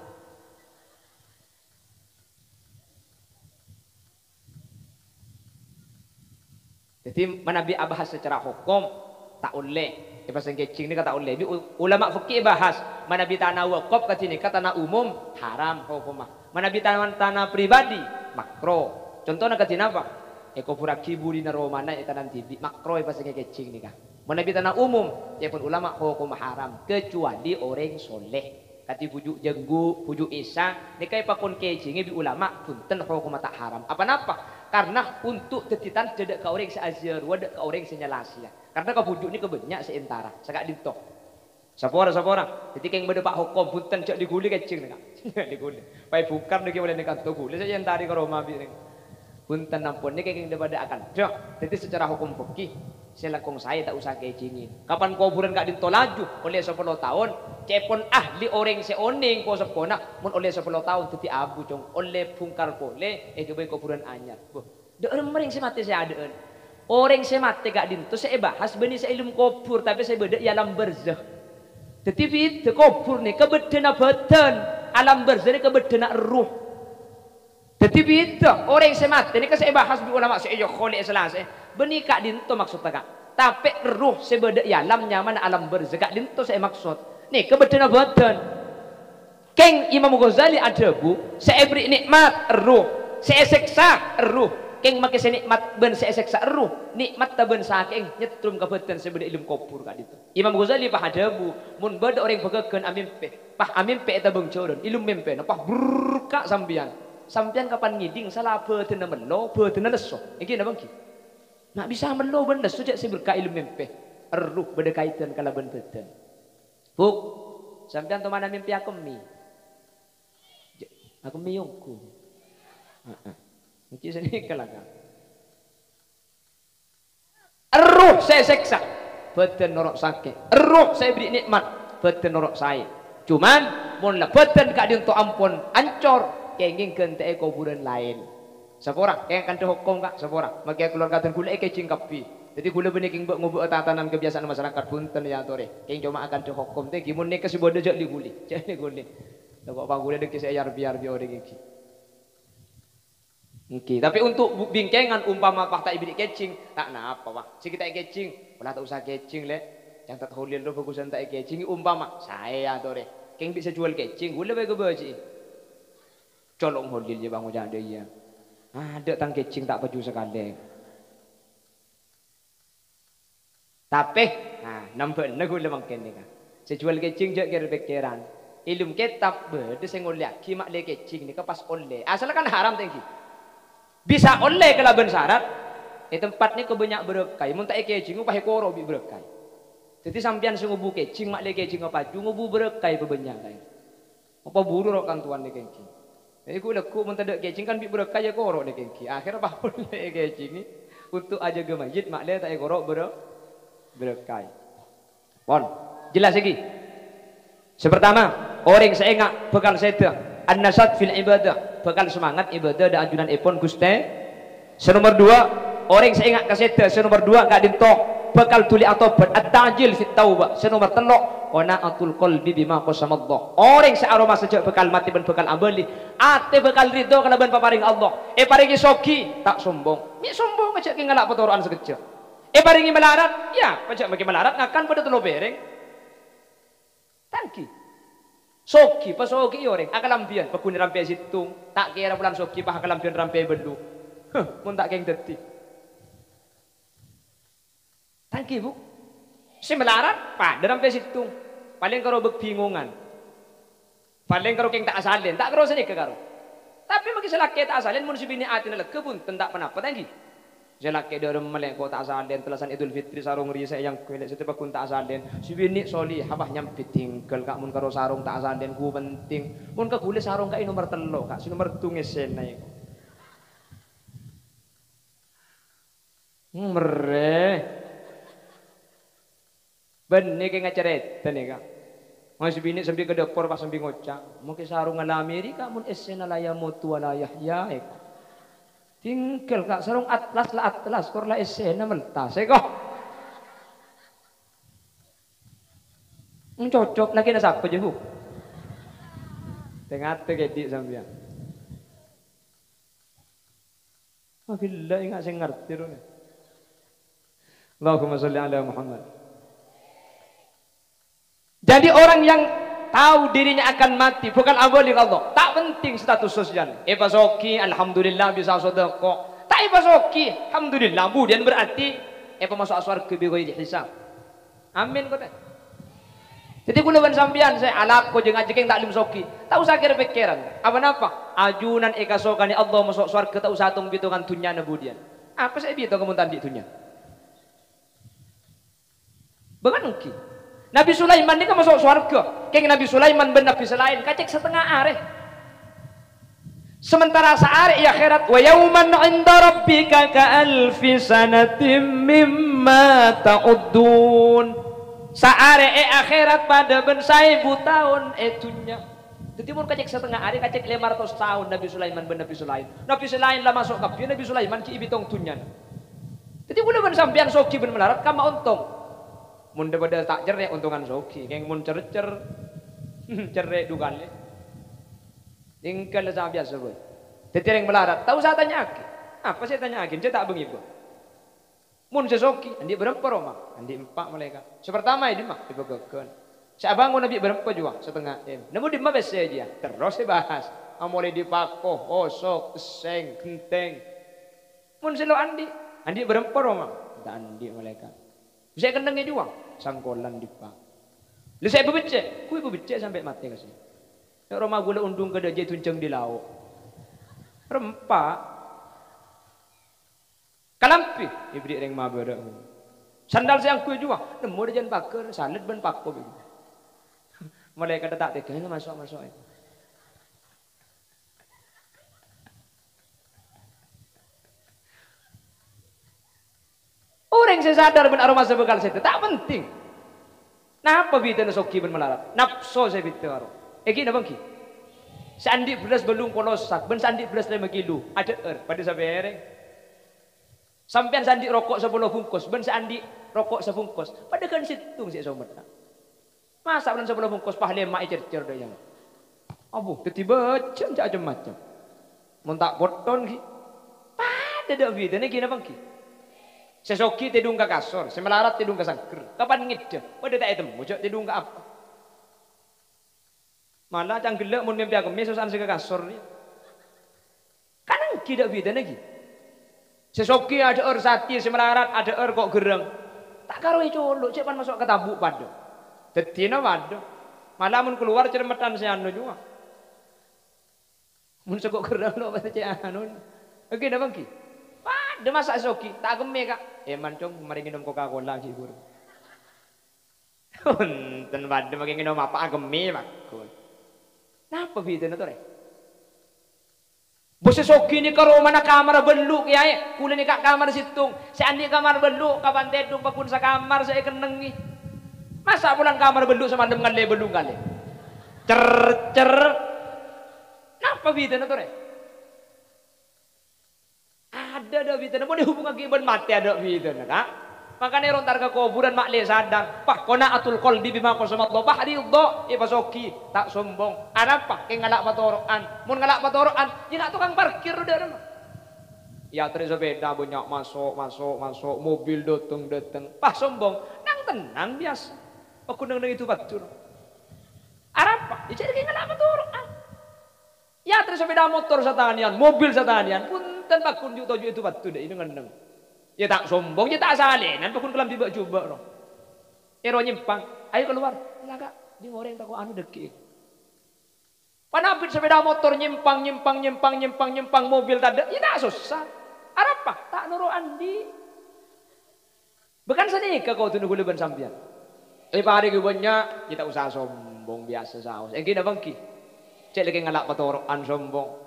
Jadi manabi abahas secara hukum tak boleh. Pasang kecing ni kata boleh. Ulama fikih bahas manabi tanah wakaf katini kata tanah umum haram hukumah. Mana tanah pribadi makro. Contohnya katina apa? Eko pura kiburi na romana eta nanti makro pasangnya kecing nih kah. Mana tanah umum ya pun ulama hukum haram kecuali orang soleh. Kati pujuk jenggu, pujuk isa, nikai pakon kecing bi ulama punten hukum tak haram. Apa napa? Karena untuk tetitan tidak ke orang seazir, wadak ke orang senyalasia. Karena ke pujuk ni kebanyak seentara, sekak ditok. Sapora. Jadi keng berdepak hukum punten cak diguli kecing nih kak. Diguli. Pai bukar nih boleh nekat tu guli saja yang tadi ke Roma bi. Punten ampun ni keng daripada akan. Jadi secara hukum fikih selakong saya tak usah kecingin. Kapan kuburan gak ditolaju oleh 10 tahun, cepon ahli orang seoning ko sepona mun oleh 10 tahun teti abu cong oleh bungkar boleh kebaik kuburan anyar. Deur mering semate saya adeun. Orang semate gak dintu saya bahas beni saya ilmu kubur tapi saya beda alam barzah. Dadi itu kubur ni kebedena badan, alam barzah ni kebedena ruh. Dadi itu orang semate ni saya bahas bi ulama saya kholi selasa. Beni kak dintu maksud kak. Tapi ruh sebeda alam nyaman alam barzah gak dintu saya maksud. nih kebetulan boten. Keng Imam Ghazali ada bu, saya beri nikmat ruh, saya seksa ruh. Keng make nikmat ben saya seksa ruh, nikmat ta ben saking nyetrum kebetulan sebeda ilmu kubur kak itu. Imam Ghazali pah ada bu, mun beda orang begekeun amimpe, pah amimpe eta bengcoron, ilmu mimpe, pah burka sambian. Sampian kapan ngiding salah beuteuna melo, beuteuna leso. Iki na bangki. Nak bisa melo ben leso jak si berka ilmu mimpi. Eruh beda kaitan kala ben beuten. Buk, sampian to mana mimpi aku mi. Aku miyungku. Heeh. Iki sini kala ka. Eruh saya seksa. Beuten norok sakit. Eruh saya beri nikmat. Beuten norok saya. Cuman mun la beuten ka diuntu ampun ancor. Kenging kente kuburan lain. Sepora, keng kan hukum kak sepora. Maka keluarga dan gula kecing kapi. Jadi gula beniking mbok ngubuk tatanan kebiasaan masyarakat punten ya tore. Keng cuma akan hukum teh gimun nek kesibodo jak diguli. Jadi guli. Kok panggule dek saya biar biar iki. Oke, tapi untuk bingkengan umpama fakta ibrik kecing, tak napa wah. Si kita kecing, ulah tak usah kecing le. Yang tak hulil lo bagusan tak kecing umpama saya tore. Keng bisa jual kecing, gula bae kebaci. Colong hodil je bang ujang ada ya. Ada tang kecing tak baju sekali. Tapi, nampak nak gula makan ni kan. Sejual kecing je kira pikiran. Ilmu kitab berde sengolak kimak le kecing ni kepas oleh. Asal kan haram tinggi. Bisa oleh kalau ben syarat. Tempat ni kebanyak berkai. Mun tak kecing upah koro bi berkai. Jadi sampian sengubu kecing mak le kecing apa ngubu berkai bebanyak kai. Apa buru rokan tuan le kecing. Aku lekuk mentadek kecing kan bi berkah ya korok dek kecing. Akhir apa pun dek kecing ni untuk aja ke masjid mak le tak korok berkah. Pon, jelas lagi. Sepertama, orang saya ingat bekal saya an-nasat fil ibadah, bekal semangat ibadah dan anjuran epon Guste. Senomor dua, orang saya ingat kaseta. Senomor dua gak dintok bekal tuli atau at-ta'jil fit taubah. Senomor telok qanaatul qalbi bima qasamallah. Orang searoma sejak bekal mati ben bekal amali, ate bekal ridho kalau ben paparing Allah. Paringi soki tak sombong. Mi sombong aja ki ngalak petoroan sekecil. Paringi melarat, ya pajak bagi melarat ngakan pada telo bereng. Tangki. Soki pas soki orang akalampian pekuni rampe situng, tak kira bulan soki pah akalampian rampe belu. Mun tak keng deti. Tangki bu. Si melarat, pak, dalam pesitung. Paling karo bingungan. Paling karo keng tak asalin, tak karo sini ke karo. Tapi bagi selaki tak asalin, mun si bini atin leke pun tentak penapa tanggi. Selaki dalam melek ko tak asalin, telasan Idul Fitri sarung risa yang kuelek setiap kun tak asalin. Si bini soli habah nyampit tinggal kak mun karo sarung tak asalin ku penting. Mun ka kulit sarung kak nomor telo kak, si nomor tungis senai. Mereh. Ben ni kaya cerita ni kak. Masih bini sambil ke dapur pas sambil ngocak. Mungkin sarung ala Amerika mun esena laya mutu ala Yahya. Tinggal kak sarung atlas la atlas kor la esena meltas. Kok. Cocok lagi na siapa je bu. Tengah tu kedik sambil. Bila ingat saya ngerti tu. Allahumma salli ala Muhammad. Jadi orang yang tahu dirinya akan mati bukan amali Allah. Tak penting status sosial. Pasoki alhamdulillah bisa sedekah. Tak pasoki alhamdulillah kemudian berarti masuk surga bi ghairi hisab. Amin kata. Jadi kula ban sampean saya alap ko jeung ajeng taklim soki. Tak usah kira pikiran. Apa ajunan kasokani Allah masuk surga tak usah tung bitungan dunya na budian. Apa saya bitung kamu tandi dunya. Bukan mungkin. Nabi Sulaiman ni kan masuk surga. Keng Nabi Sulaiman ben Nabi selain kacek setengah are. Sementara saare ya akhirat wa yauman 'inda rabbika ka alfi sanatin mimma ta'uddun. Saare akhirat pada ben 1000 tahun dunya. Jadi mun kacek setengah are kacek 500 tahun Nabi Sulaiman ben Nabi Sulaiman. Nabi Sulaiman lah masuk kabeh Nabi Sulaiman ki ibitong dunya. Jadi mun ben sampean soki ben melarat kama untung. Mun daripada tak cerai untungan soki, keng mun cerai cerai dugale. Tinggal sama biasa boy. Tetereng melarat, tahu saya tanya lagi. Apa saya tanya lagi? Saya tak bengi boy. Mun sesoki, andi berapa rumah? Andi 4 mereka. Sepertama ini mah dipegakan. Saya bangun Nabi berapa juga setengah jam. Namun di mana saja terus dibahas. Mulai dipakoh, osok, seng, genteng. Mun selo Andi berapa Roma? Tak Andi malaikat. Saya kendangnya juga sangkolan dipak. Lalu saya berbecek, kui berbecek sampai mati kasih. Roma gula undung ke dajai tunceng di laut. Rempak. Kalampi ibrik reng mabara. Sandal saya kui juga. Nemu dia jangan pakai, salad ban pakko begitu. Malaikat tak tega, masuk. Orang saya sadar ben aroma sebekal saya tak penting. Napa bita nasoki ben melarat? Nafsu saya bita aro. Eki na bangki. Sandi beras belum polosak, ben sandi beras 5 kilo. Ada pada sabereng. Sampean sandi rokok 10 bungkus, ben sandi rokok sebungkus. Pada kan situng sik somet. Masa bulan 10 bungkus pahle mak cercer dah yang. Abu tiba-tiba macam-macam. Mun tak boton ki. Pada dak bita ni kina bangki. Sesoki tidung ke kasur, semelarat tidung ke sangker. Kapan ngide? Pada tak temu, cok tidung ke apa? Malah canggelak mun mimpi aku mesusan ke kasur ni. Kan tidak beda lagi. Sesoki ada sati, semelarat ada kok gereng. Tak karuai colok, cek pan masuk ke tabuk pada. Tetina pada. Malah mun keluar cermetan si anu juga. Mun sekok gereng lo pada cek anu. Oke, dah bangki. Ada masak soki, tak geme kak. Mancung mari minum Coca-Cola lagi guru. Ten pada mari minum apa geme bakul. Napa bida na to re? Bose soki ni karo mana kamar beluk ya. Kula ni kak kamar situng. Si andi kamar beluk kapan tedung pakun sa kamar saya keneng ni. Masa pulang kamar beluk sama dem ngale beluk kali. Cer. Napa bida na to re? Ada bidana, mau dihubungkan kiban mati ada bidana, kak. Makanya rontar ke kuburan makle sadang. Pak kona atul kolbi bima kosomat lo. Pak ridho, ibasoki tak sombong. Ada pak kengalak patoroan, mun ngalak patoroan, jangan tukang parkir udah nama. Ya terus sepeda banyak masuk, mobil datang. Pak sombong, nang tenang biasa. Aku nang itu batur. Ada pak, jadi kengalak patoroan. Ya terus sepeda motor satanian, mobil satanian pun dan pakun juga itu batu deh ini ngendeng. Ya tak sombong, ya tak salinan pakun kelam tiba coba roh. Ero nyimpang, ayo keluar. Lah kak, di orang tak anu deki. Panapit sepeda motor nyimpang mobil tak ada, ya tak susah. Apa? Tak nuru andi. Bukan saja kau tu nunggu leban sampian. Pari banyak, kita usaha sombong biasa saus. Yang kita bangki, cek lagi ngalak patorokan sombong.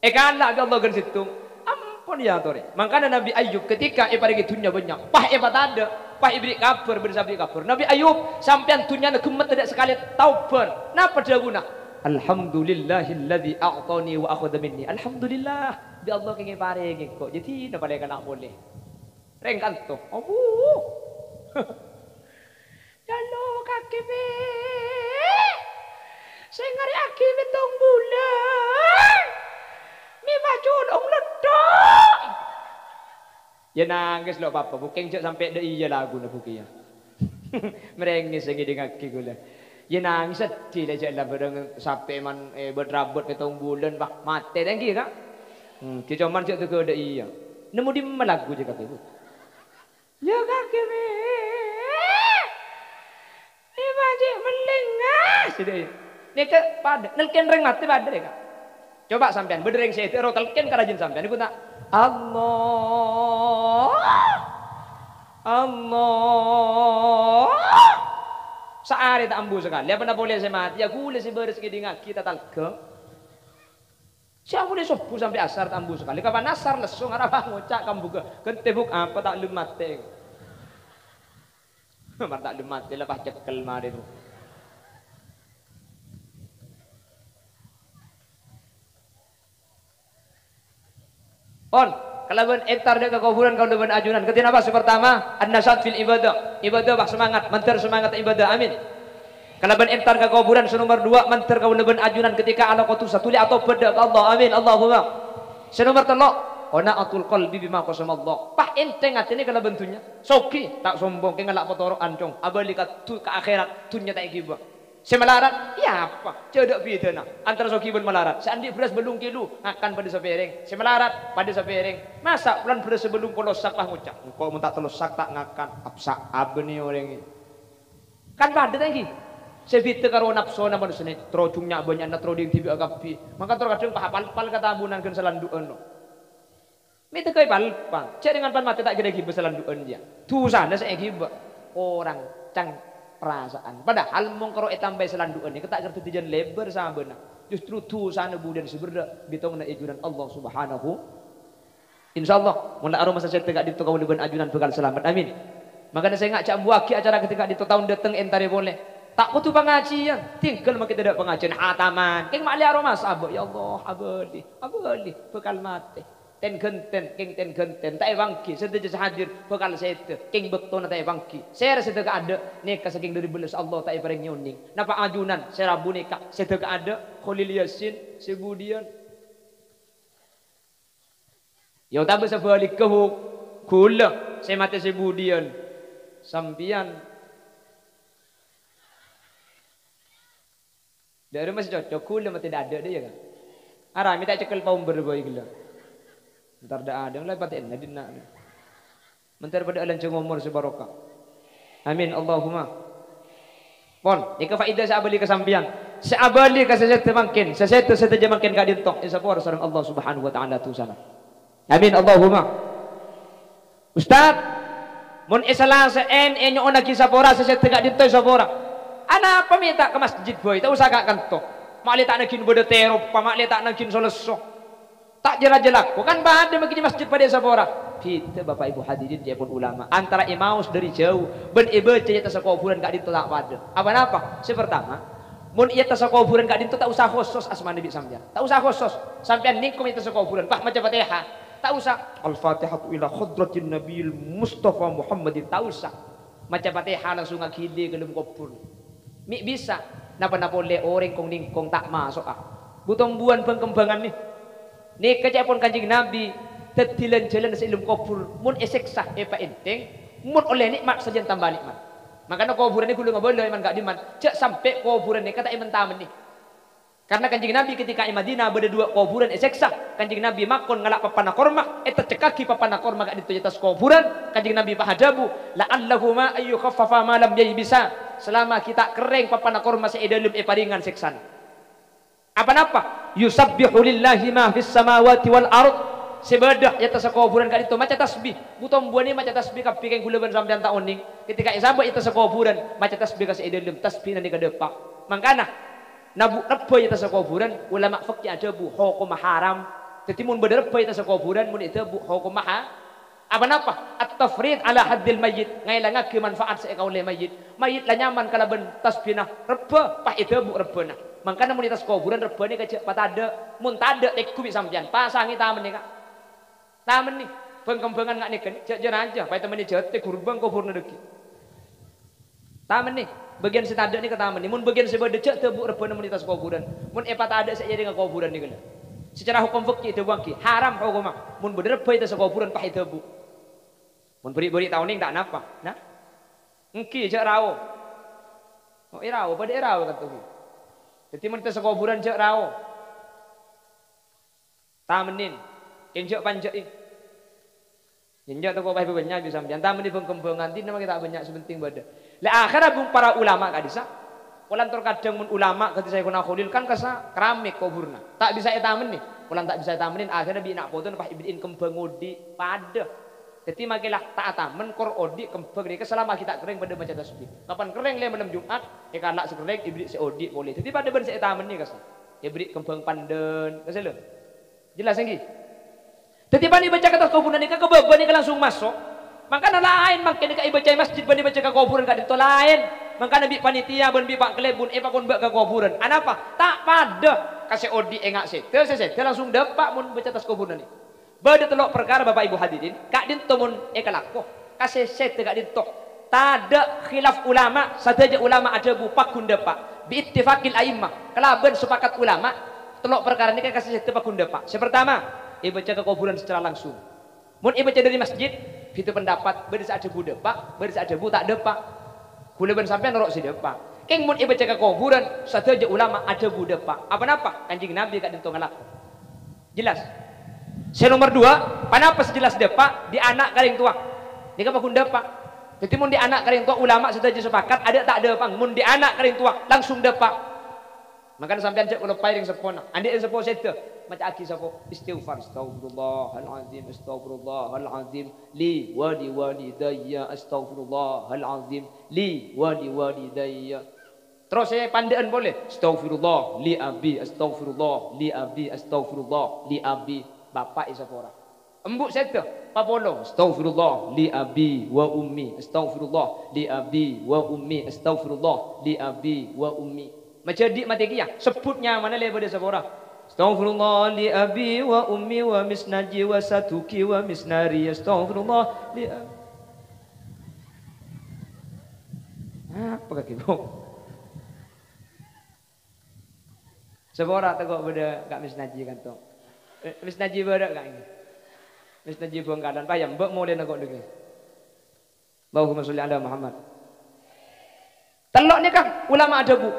Kalak Allah gan situng. Ampun ya tore. Makanya Nabi Ayub ketika parigi dunia banyak, pah tak ada, pah ibrik kabar bersabdi kabar. Nabi Ayub sampean dunia gemet tidak sekali taubar. Napa dia guna? Alhamdulillahilladzi a'tani wa akhadha minni. Alhamdulillah bi Allah kenge parigi kok. Jadi napa lek nak boleh. Rengkan to. Abu. Halo kaki be. Saya ngari aki betong bulan. Mi baju dong ledok. Ya nangis lo papa, buking cek sampai de iya lagu na bukia. Merengis lagi dengan kaki gula. Ya nangis sedih lah cek lah bereng sampai man berrabut betong bulan bah mati tangki kak. Kita cuman cek tu ke de iya. Nemu di mana lagu je kaki bu. Ya kaki me. Mi baju melengah sedih. Nek pada nelken reng mati pada kak. Coba sampean bedereng saya itu telken kerajin sampean ibu tak Allah saari tak ambu sekali apa nak boleh saya mati ya gule si beres kidinga kita talke siapa boleh sopu sampai asar tak ambu sekali kapan asar lesung arah ngocak kambu ke kentebuk apa tak lem mati mar tak lem mati lepas cekel mari tu. Kalau entar dia ke kuburan kau dengan ajunan. Ketika apa? Pertama, an-nasat fil ibadah. Ibadah bah semangat, mentar semangat ibadah. Amin. Kalau entar ke kuburan nomor 2, mentar kau dengan ajunan ketika ala qatu satuli atau beda Allah. Amin. Allahumma. Nomor 3, Ona atul qalbi bima qasamallah. Pah enteng atine kalau bentunya. Soki tak sombong ke ngalak potoro ancong. Abali ka akhirat tunya tak giba. Semelarat, ya apa? Cedok bidana. Antara soki ben melarat. Seandi beras belum kilo akan pada sepiring. Semelarat pada sepiring. Masa bulan beras sebelum polosak pah ngucap. Kok mun tak telosak tak ngakan. Apsa abeni orang ini. Kan pada lagi. Sebite karo nafsu na manusia ni trojungnya banyak na troding tibi agapi. Maka terkadang pahapal kata abunan kan selanduan no. Mete kay palpan. Cek dengan pan mati tak kira giba selanduan dia. Tu sana saya giba orang cang perasaan. Padahal mong karo etambay selanduan ni ketak kertu tijan lebar sama benar. Justru tu sana budan seberda bitong na ajunan Allah Subhanahu. Insyaallah mun aroma sa ketika dito kamu liban ajunan bekal selamat. Amin. Makanya saya ngajak buaki acara ketika dito tahun datang entare boleh. Tak butuh pengajian, tinggal makin tidak pengajian hataman. Keng mali aroma sabuk ya Allah, abali bekal mati. Ten genten tak evangki sedaya hadir bekal sete king bekto na tak evangki saya sedaya ada nikah saking dari belas Allah tak paring nyuning napa ajunan saya rabu nikah sedaya ada Khalil Yasin sebudian ya tapi sebalik ke kula saya mati sebudian sampian dari masih cocok kula mati tidak ada dia kan arami tak cekel paum berboy gila ntar dah ada lah paten nadin nak mentar pada alan cengomor sebarokah amin Allahumma pon ika faedah sabali kesampian sabali kasesete mangkin sesete seteja mangkin ka dintok isapor sareng Allah Subhanahu wa taala tu sana amin Allahumma Ustaz mun isala sa enyo ona kisapora sesete ka dintok isapora ana pamita ke masjid boy tak usah ka kanto malita nakin bodo tero pamalita nakin soleso tak jelas-jelas, bukan bahan begini masjid pada sapora. Kita Bapak Ibu hadirin dia pun ulama. Antara imaus dari jauh, ben ibe cerita sekoburan gak dinto tak pada. Apa? Sepertama, mun iya tasakoburan gak dinto tak usah khusus asma Nabi sampean. Tak usah khusus. Sampean nikum itu sekoburan, bah macam Fatihah. Tak usah Al-Fatihatu ila khadratin Nabiyil Mustafa Muhammadin. Tak usah. Macam Fatihah langsung ngakide ke dalam kubur. Mi bisa. Napa boleh orang kong ningkong tak masuk ah. Buton buan pengkembangan nih. Ni kejapon kanjeng Nabi tetilan jalan sa ilmu kubur mun eseksa epa enteng mun oleh nikmat saja tambah nikmat makanya kuburan ni kulo ngabolo iman gak diman cek sampai kuburan ni kata iman tamen ni karena kanjeng Nabi ketika di Madinah ada dua kuburan eseksa kanjeng Nabi makon ngalak papana korma eta cekaki papana korma gak ditu atas kuburan kanjeng Nabi pahadabu la'allahu ma ayu khaffafa ma lam bisa selama kita kering papana korma sa idalum eparingan seksan apa-apa yusabbihu lillahi ma fis samawati wal ard sebedah ya tasakuburan kali itu maca tasbih buton buani maca tasbih kapikeun kuleban sampean tak oning ketika isabah itu tasakuburan maca tasbih ka sedelem tasbih nang kadepak mangkana nabu rebo ya tasakuburan ulama fikih ada bu hukum haram dadi mun bener rebo ya tasakuburan mun itu bu hukum apa at-tafrid ala haddil mayyit ngailang ke manfaat sa ikaw le mayyit la nyaman kalaban tasbihna rebo pah itu bu rebona makanya mun itas kuburan rebane kecek patada mun tada tek kubi sampean pasangi tamen nika tamen nih pengkembangan ngak niken jejer aja pai temen jete kurbang kuburna deki tamen nih bagian setada nih ke tamen nih mun bagian sebede cek tebu rebane mun itas kuburan mun epa tada sak jadi kuburan nih kena secara hukum fikih itu bangki haram hukum mun bener pai itas kuburan pah tebu mun beri tahun ning tak napa nah engki cek rawo oh irawo pada irawo katuh jadi mun kita sekuburan cek rao tamenin injak panjak injak toko pahe banyak bisa sampean tamenin pengkembangan ti nama kita banyak sebenting bada la akhirah bung para ulama kadisa ulan terkadang mun ulama ketika saya kuna khulil kan kasa keramik kuburna tak bisa etamen nih ulan tak bisa tamenin akhirnya bi nak foto pah ibin kembang odi pada jadi makilah tak atamen kor odi kembang ni selama kita kering pada baca tasbih kapan kering le malam Jumat kalak sekering ibrik se odi boleh jadi pada ben se tamen ni kasa ibrik kembang pandan kasa le jelas lagi jadi bani baca kata kuburan ni kebeban ni langsung masuk makana lain makin ka ibaca masjid bani baca ka kuburan ka dito lain makana bi panitia ben bi pak klebun pa kon bak ka kuburan anapa tak pada kasih odi engak se langsung depak mun baca tas kuburan ni bade telok perkara Bapak Ibu hadirin kak dinto mun ekalako kasih sete kak dinto tada khilaf ulama saja ulama ada bupakun depak bi ittifaqil a'immah kalaban sepakat ulama telok perkara ini kasih sete pakun depak sepertama baca ke kuburan secara langsung. Mun baca dari masjid, itu pendapat berisa ada bu depak, berisa ada bu tak depak. Kula ben sampean norok si depak. Keng mun baca ke kuburan, satu aja ulama ada bu depak. Apa-apa? Kanjeng Nabi kat dento ngalak. Jelas. Saya nomor 2, panapa sejelas depak di anak karing tua. Dia kan bakun depak. Jadi mun di anak karing tua ulama sudah sepakat ada tak ada pang. Mun di anak karing tua langsung depak. Makanya sampean cek kalau pairing sepona. Andi sepo sete macam aki sepo istighfar astaghfirullahalazim astaghfirullahalazim li wa li walidayya astaghfirullahalazim li wa li walidayya. Terus saya pandaan boleh astaghfirullah li abi astaghfirullah li abi astaghfirullah li abi bapak isapora. Embuk sete papolo astaghfirullah li abi wa ummi astaghfirullah li abi wa ummi astaghfirullah li abi wa ummi. Macam dik mati kia sebutnya mana le pada sapora. Astaghfirullah li abi wa ummi wa misnaji wa satuki wa misnari astaghfirullah li apa kaki bok. Sapora tegak pada kak misnaji kan tu. Misnaji pada kak ini. Misnaji bongkalan payam mbok mau le nak degi. Allahumma sholli ala Muhammad. Telok ni kan ulama ada bu.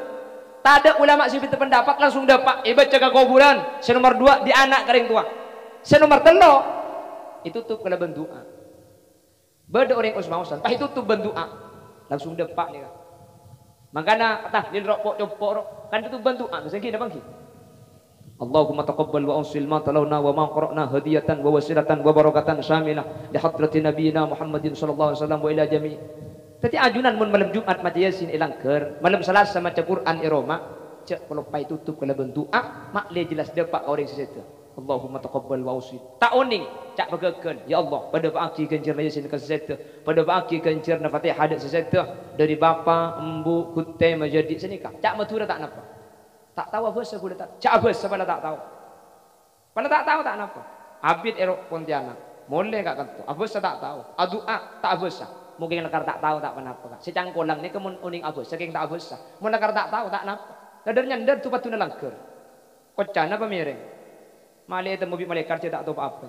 Tak ada ulama sifat pendapat langsung dapat baca ke kuburan. Nomor 2 di anak karing tua. Nomor 3 itu tutup kena bendoa. Beda orang usmausan. Pah itu tutup bendoa langsung dapat ni kan. Makana kata dia rokok copok kan itu bendoa. Mesti kita bangki. Allahumma taqabbal wa ansil ma talawna wa ma qara'na hadiyatan wa wasilatan wa barakatan syamilah li hadratin nabiyina Muhammadin sallallahu alaihi wasallam wa ila jami'. Tadi ajunan mun malam Jumat mati Yasin ilangker, malam Selasa maca Quran iroma, cek kalau pai tutup kala bendoa, mak le jelas depak orang seseta. Allahumma taqabbal wa usil. Tak oning, cak begekeun. Ya Allah, pada baki kencir Yasin ke seseta, pada baki kencir na Fatihah hadat seseta dari bapa, embu, kutai majadi senika. Cak matura tak napa. Tak tahu apa sebab tak. Cak apa sebab tak tahu. Pada tak tahu tak napa. Abid erok Pontianak. Moleh kak kanto. Apa tak tahu. Adua tak apa sah. Mungkin lekar tak tahu tak kenapa. Si cangkolang ni kemun uning apa saking tak besar. Mun lekar tak tahu tak napa. Dadarnya ndar tu patuna langker. Kocan apa miring. Mali itu mobil malaikat dia tak tahu apa.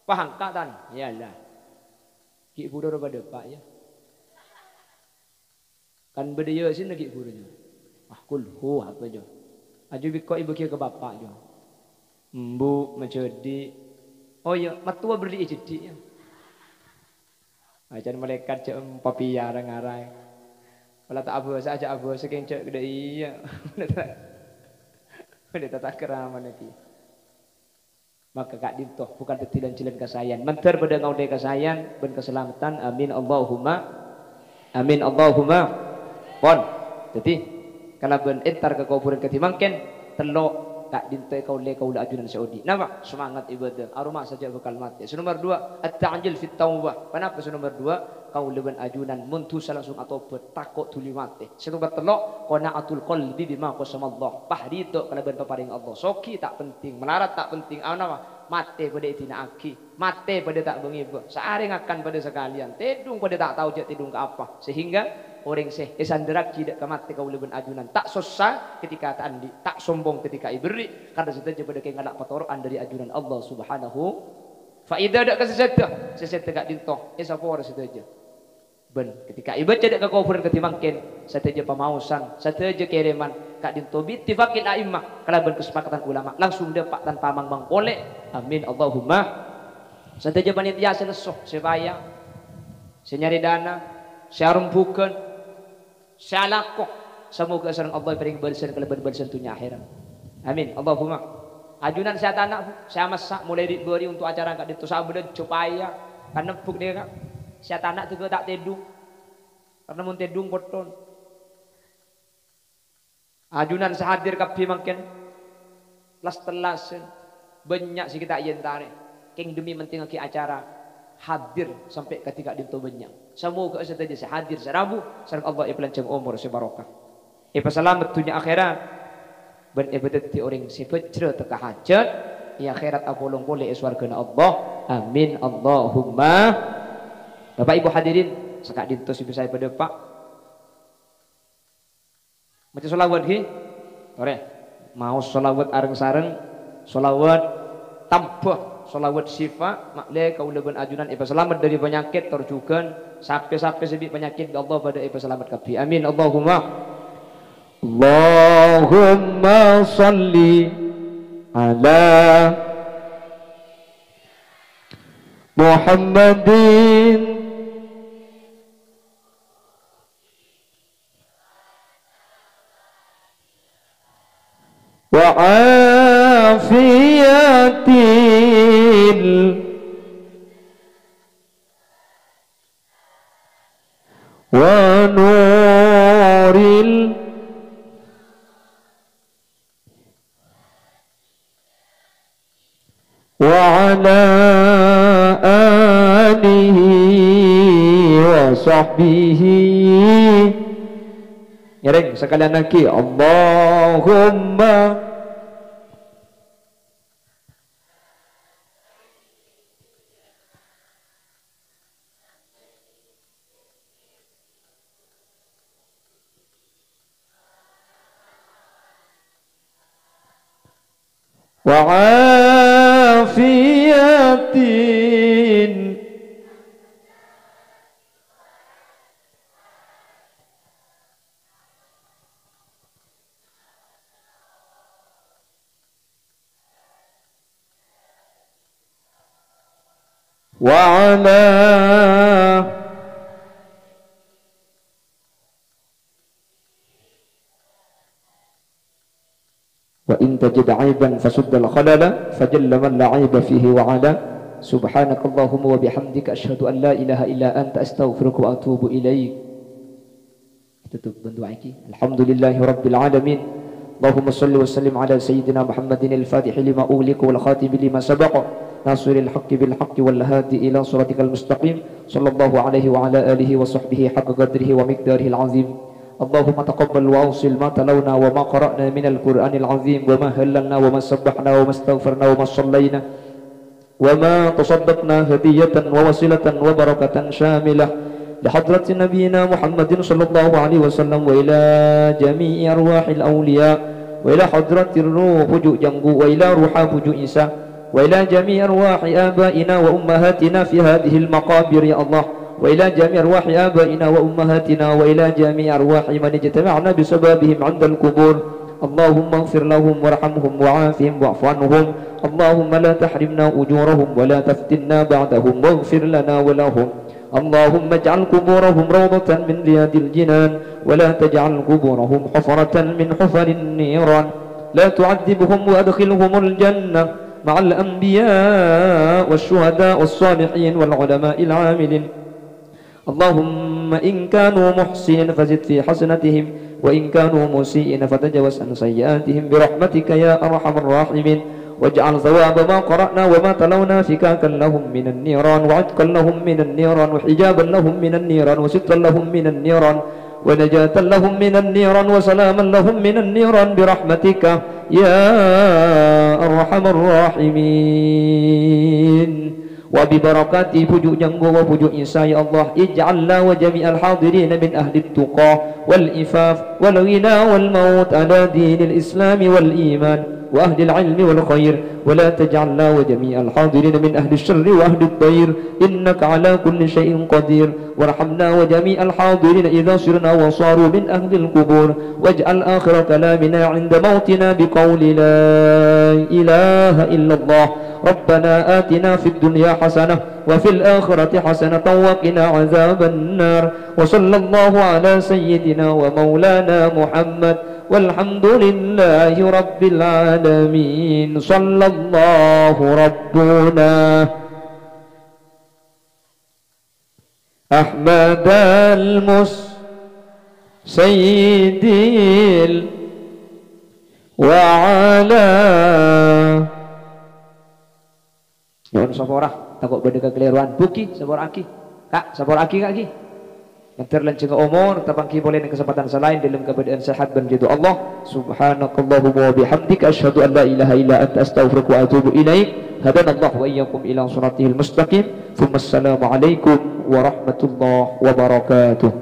Paham tak tan? Iyalah. Ki budo pada pak ya. Kan berdaya sini ki budonya. Ah kulhu apa je. Aju biko ibu kia ke bapak je. Mbu macedi. Oh ya, matua beri jadi ya. Ajar malaikat cek papia rangarai. Kalau tak apa saja apa saking cek gede iya. Udah tak keraman lagi. Maka kak dintoh bukan tetilan cilen kasayan. Mentar pada ngaude kasayan ben keselamatan. Amin Allahumma. Amin Allahumma. Pon. Jadi kalau ben entar ke kuburan ketimangken telok tak dintai kau le kau la ajunan Saudi. Nama semangat ibadah. Aroma saja bekal mati. Nomor 2 at-ta'jil fit taubah. Kenapa nomor 2 kau leban ajunan muntusa langsung atau bertakut tuli mati. Nomor 3 qanaatul qalbi bima qasama Allah. Pahri itu kalau ben paparing Allah. Soki tak penting, melarat tak penting. Nama mati pada itina aki. Mati pada tak bengiba. Searing akan pada sekalian. Tidung pada tak tahu je tidung ke apa. Sehingga orang seh esanderak tidak kemati kau leban ajunan tak susah ketika tak andi tak sombong ketika iberi karena saja pada kengalak patoroan dari ajunan Allah Subhanahu faida dak keseseta gak dintoh sapor saja ben ketika ibadah dak ke kuburan ketimangken saja pamausan saja kiriman kak dintoh bittifaqil a'immah kalaban kesepakatan ulama langsung dapat tanpa mangmang boleh amin Allahumma saja panitia selesoh supaya senyari dana saya rumpukan saya lakukan semoga sareng Allah paling barisan kelebihan barisan dunia akhirat amin Allahumma ajunan saya tanah saya masak mulai diberi untuk acara kat itu saya bener supaya karena buk dia kak saya tanah tu tak tedung karena mun tedung koton ajunan saya hadir kapi makin las-telasen banyak sih kita yen tarik keng demi penting ke acara hadir sampai ketika dinto banyak. Semoga saja saya hadir serabu sareng Allah iplanceng umur sebarokah. Selamat dunia akhirat. Ben ibadati orang sifajra teka hajat, ya akhirat apolong boleh swargana Allah. Amin Allahumma. Bapak Ibu hadirin, sekak dinto si bisa pada Pak. Maca selawat ki? Ore. Mau selawat areng sareng, selawat tambah selawat syifa makle kaula ben ajunan iba selamat dari penyakit terjugan sampai sebi penyakit Allah pada iba selamat kabeh amin Allahumma salli ala Muhammadin wa afiyatil wa nuril wa ala alihi wa sahbihi. Ngereng sekalian lagi Allahumma wa afiyatin wa ala wa in tajid aiban fasuddal khalala fajalla man la aiba fihi wa ala subhanakallahumma wa bihamdika asyhadu an la ilaha illa anta astaghfiruka wa atubu ilaik. Tutup berdoa iki. Alhamdulillahi rabbil alamin. Allahumma shalli wa sallim ala sayyidina Muhammadin al-fatih lima ughliqa wal khatim lima sabaqa nasiril haqqi bil haqqi wal hadi ila siratikal mustaqim sallallahu alaihi wa ala alihi wa sahbihi haqqa qadrihi wa miqdarihi al-azim. اللهم تقبل واوصل ما تلونا وما قرأنا من القرآن العظيم وما هللنا وما سبحنا وما استغفرنا وما صلينا وما تصدقنا هدية ووصلة وبركة شاملة لحضرة نبينا محمد صلى الله عليه وسلم وإلى جميع أرواح الأولياء وإلى حضرة الروح وجوء جنبو وإلى روح وجوء إنسان وإلى جميع أرواح آبائنا وأمهاتنا في هذه المقابر يا الله وإلى جميع أرواح آبائنا وأمهاتنا وإلى جميع أرواح من اجتمعنا بسببهم عند القبور اللهم اغفر لهم وارحمهم وعافهم واعف عنهم اللهم لا تحرمنا أجورهم ولا تفتنا بعدهم واغفر لنا ولهم اللهم اجعل قبورهم روضة من رياض الجنان ولا تجعل قبورهم حفرة من حفر النيران لا تعذبهم وأدخلهم الجنة مع الأنبياء والشهداء والصالحين والعلماء العاملين اللهم إن كانوا محسنين فزد في حسنتهم وإن كانوا مسيئين فتجاوز عن سيئاتهم برحمتك يا أرحم الراحمين واجعل ثواب ما قرأنا وما تلونا فكاكا لهم من النيران وعتقا لهم من النيران وحجابا لهم من النيران وسترا لهم من النيران ونجاة لهم من النيران وسلاما لهم من النيران برحمتك يا أرحم الراحمين وببركات فجوء جنبو وفجوء إنسان يا الله اجعلنا وجميع الحاضرين من أهل التقى والإفاف والغنى والموت على دين الإسلام والإيمان وأهل العلم والخير ولا تجعلنا وجميع الحاضرين من أهل الشر وأهل الضير إنك على كل شيء قدير وارحمنا وجميع الحاضرين إذا صرنا وصاروا من أهل القبور واجعل آخر كلامنا عند موتنا بقول لا إله إلا الله ربنا آتنا في الدنيا حسنة وفي الآخرة حسنة وقنا عذاب النار وصلى الله على سيدنا ومولانا محمد والحمد لله رب العالمين صلى الله ربنا أحمد سيد وعلى Yon sapora takut beda kekeliruan buki sapor aki kak sapor aki kak ki yang terlenceng umur tapangki boleh kesempatan selain dalam keadaan sehat dan ridho Allah subhanakallahumma wa bihamdika asyhadu an la ilaha illa anta astaghfiruka wa atubu ilaik hadanallahu wa iyyakum ila siratihil mustaqim thumma assalamu alaikum warahmatullahi wabarakatuh.